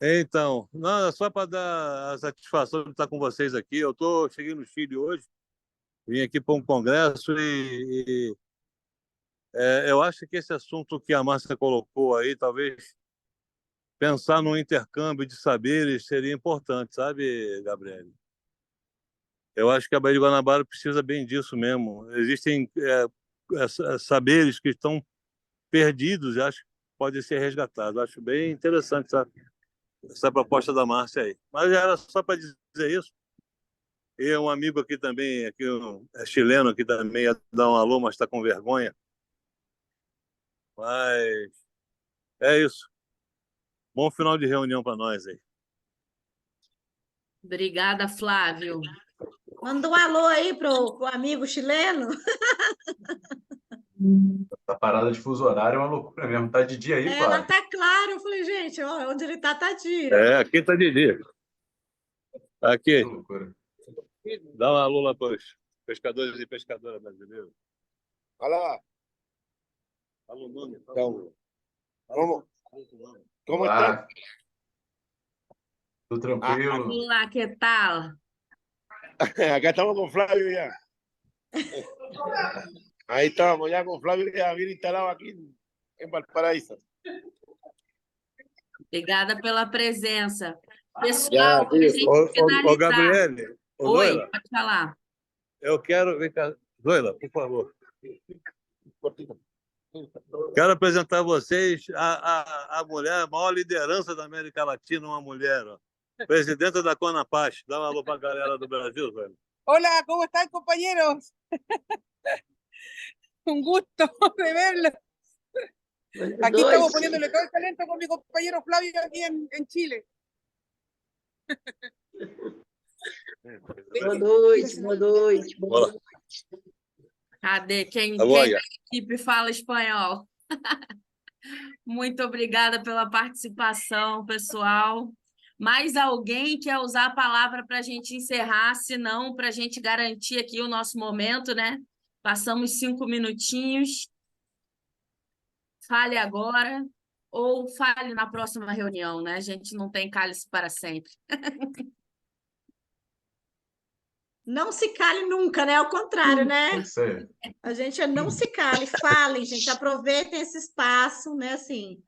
Então, não, é só para dar a satisfação de estar com vocês aqui. Cheguei no Chile hoje, vim aqui para um congresso eu acho que esse assunto que a Márcia colocou aí, talvez pensar no intercâmbio de saberes seria importante, sabe, Gabriel? Eu acho que a Baía de Guanabara precisa bem disso mesmo. Existem saberes que estão perdidos e acho que podem ser resgatados. Acho bem interessante essa proposta da Márcia aí. Mas era só para dizer isso. E um amigo aqui também, é chileno aqui também, ia dar um alô, mas está com vergonha. Mas é isso. Bom final de reunião para nós aí. Obrigada, Flávio. Manda um alô aí pro amigo chileno. A parada de fuso horário é uma loucura mesmo. Tá de dia aí, Ela Flávio? tá claro. Eu falei, gente, ó, onde ele tá dia. Aqui tá de dia. Aqui. Que loucura. Dá um alô lá para os pescadores e pescadoras brasileiros. Hola, Fala o nome. ¿cómo están? Ah, tudo tranquilo. Olá, que tal? Acá estamos con Flavio ya. Ahí estábamos ya con Flavio ya bien instalado aquí en Valparaíso. Obrigada pela presença. Pessoal, para a gente Ô, finalizar. Gabriele, Oi, Zoila, pode falar. eu quero... Vem cá. Zoila, por favor. Quero apresentar a vocês a mulher, a maior liderança da América Latina, uma mulher, ó. Presidenta da Conapache. Dá um alô para a galera do Brasil, velho. Hola, ¿cómo están, compañeros? Un gusto de verlos. Aquí estamos poniéndole todo el talento con mi compañero Flavio aquí en Chile. Boa noite, boa noite. Boa noite. Cadê? Quem Alô, da Aya. equipe fala espanhol? Muito obrigada pela participação, pessoal. Mais alguém quer usar a palavra para a gente encerrar? Se não, para a gente garantir aqui o nosso momento, né? Passamos 5 minutinhos. Fale agora ou fale na próxima reunião, né? A gente não tem cálice para sempre. Não se cale nunca, né? Ao contrário, né? Pode ser. A gente não se cale, falem, gente, aproveitem esse espaço, né? Assim,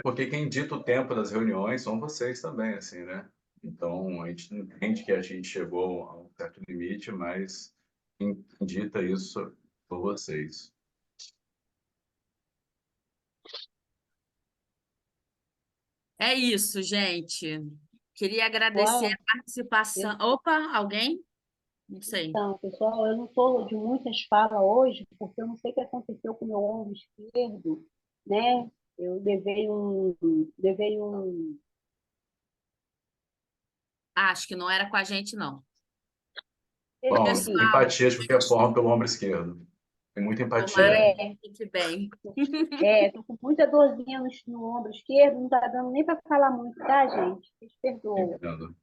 Porque quem dita o tempo das reuniões são vocês também, assim, né? Então, a gente entende que a gente chegou a um certo limite, mas quem dita isso são vocês. É isso, gente. Queria agradecer a participação. Opa, alguém? Não sei. Então, pessoal, eu não estou de muitas falas hoje, porque eu não sei o que aconteceu com o meu ombro esquerdo, né? Eu levei um... Acho que não era com a gente, não. Bom, Pessoal, empatia de qualquer forma pelo ombro esquerdo. Tem muita empatia. tomara que fique bem. Tô com muita dorzinha no ombro esquerdo, não tá dando nem para falar muito, tá, gente? Vocês perdoam. Entendo.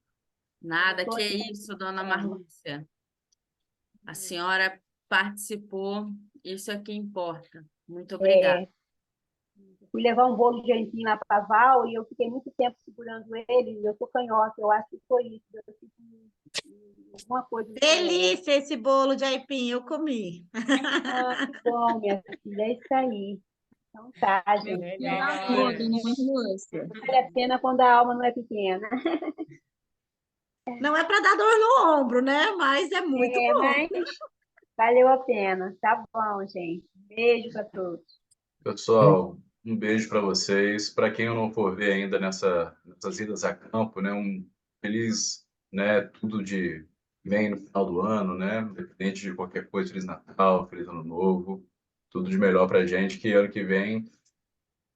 Nada, que isso, dona Marlúcia. A senhora participou, isso é que importa. Muito obrigada. Fui levar um bolo de aipim lá para Val e eu fiquei muito tempo segurando ele, e eu sou canhota, eu acho que foi isso. Eu fiz alguma coisa. delícia esse bolo de aipim, eu comi. Ah, que bom, minha filha, é isso aí. Então tá, gente. Vale a pena quando a alma não é pequena. Não é para dar dor no ombro, né? Mas é muito bom. Mas valeu a pena. Tá bom, gente. Beijo para todos. Pessoal, um beijo para vocês. Para quem eu não for ver ainda nessas idas a campo, né? Um feliz, né? Tudo de vem no final do ano, né? Independente de qualquer coisa, Feliz Natal, Feliz Ano Novo. Tudo de melhor para a gente, que ano que vem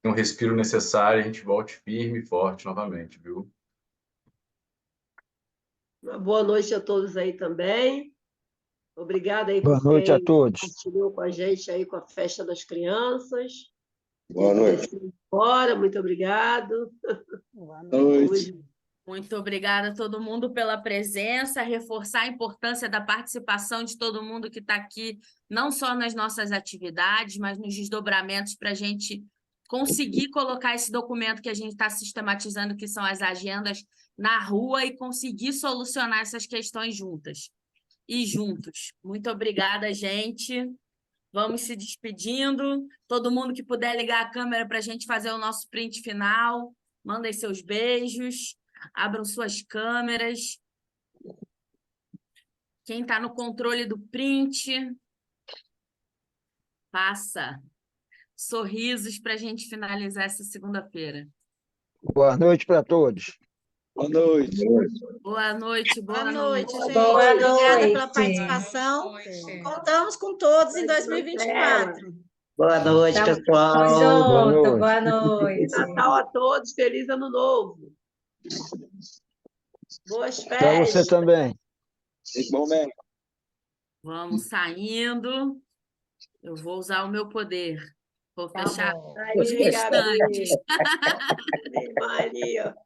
tem um respiro necessário e a gente volte firme e forte novamente, viu? Uma boa noite a todos aí também. Obrigada aí Boa por noite a quem todos. compartilhou com a gente aí com a festa das crianças. Boa noite. Fora, muito obrigado. Boa noite. Muito obrigada a todo mundo pela presença, reforçar a importância da participação de todo mundo que está aqui, não só nas nossas atividades, mas nos desdobramentos para a gente conseguir colocar esse documento que a gente está sistematizando, que são as agendas, na rua e conseguir solucionar essas questões juntas e juntos. Muito obrigada, gente. Vamos se despedindo. Todo mundo que puder ligar a câmera para a gente fazer o nosso print final, mandem seus beijos, abram suas câmeras. Quem está no controle do print, passa sorrisos para a gente finalizar essa segunda-feira. Boa noite para todos. Boa noite. Boa noite, boa Boa noite, gente. Boa Obrigada noite. pela participação. Contamos com todos em 2024. Boa noite, Tamo pessoal. junto, Boa boa noite. Feliz Natal a todos, feliz Ano Novo. Boas Para férias. você também. Igualmente. Vamos saindo. Eu vou usar o meu poder. Vou Tá fechar bom. os Aí, restantes. Gabi. Maria.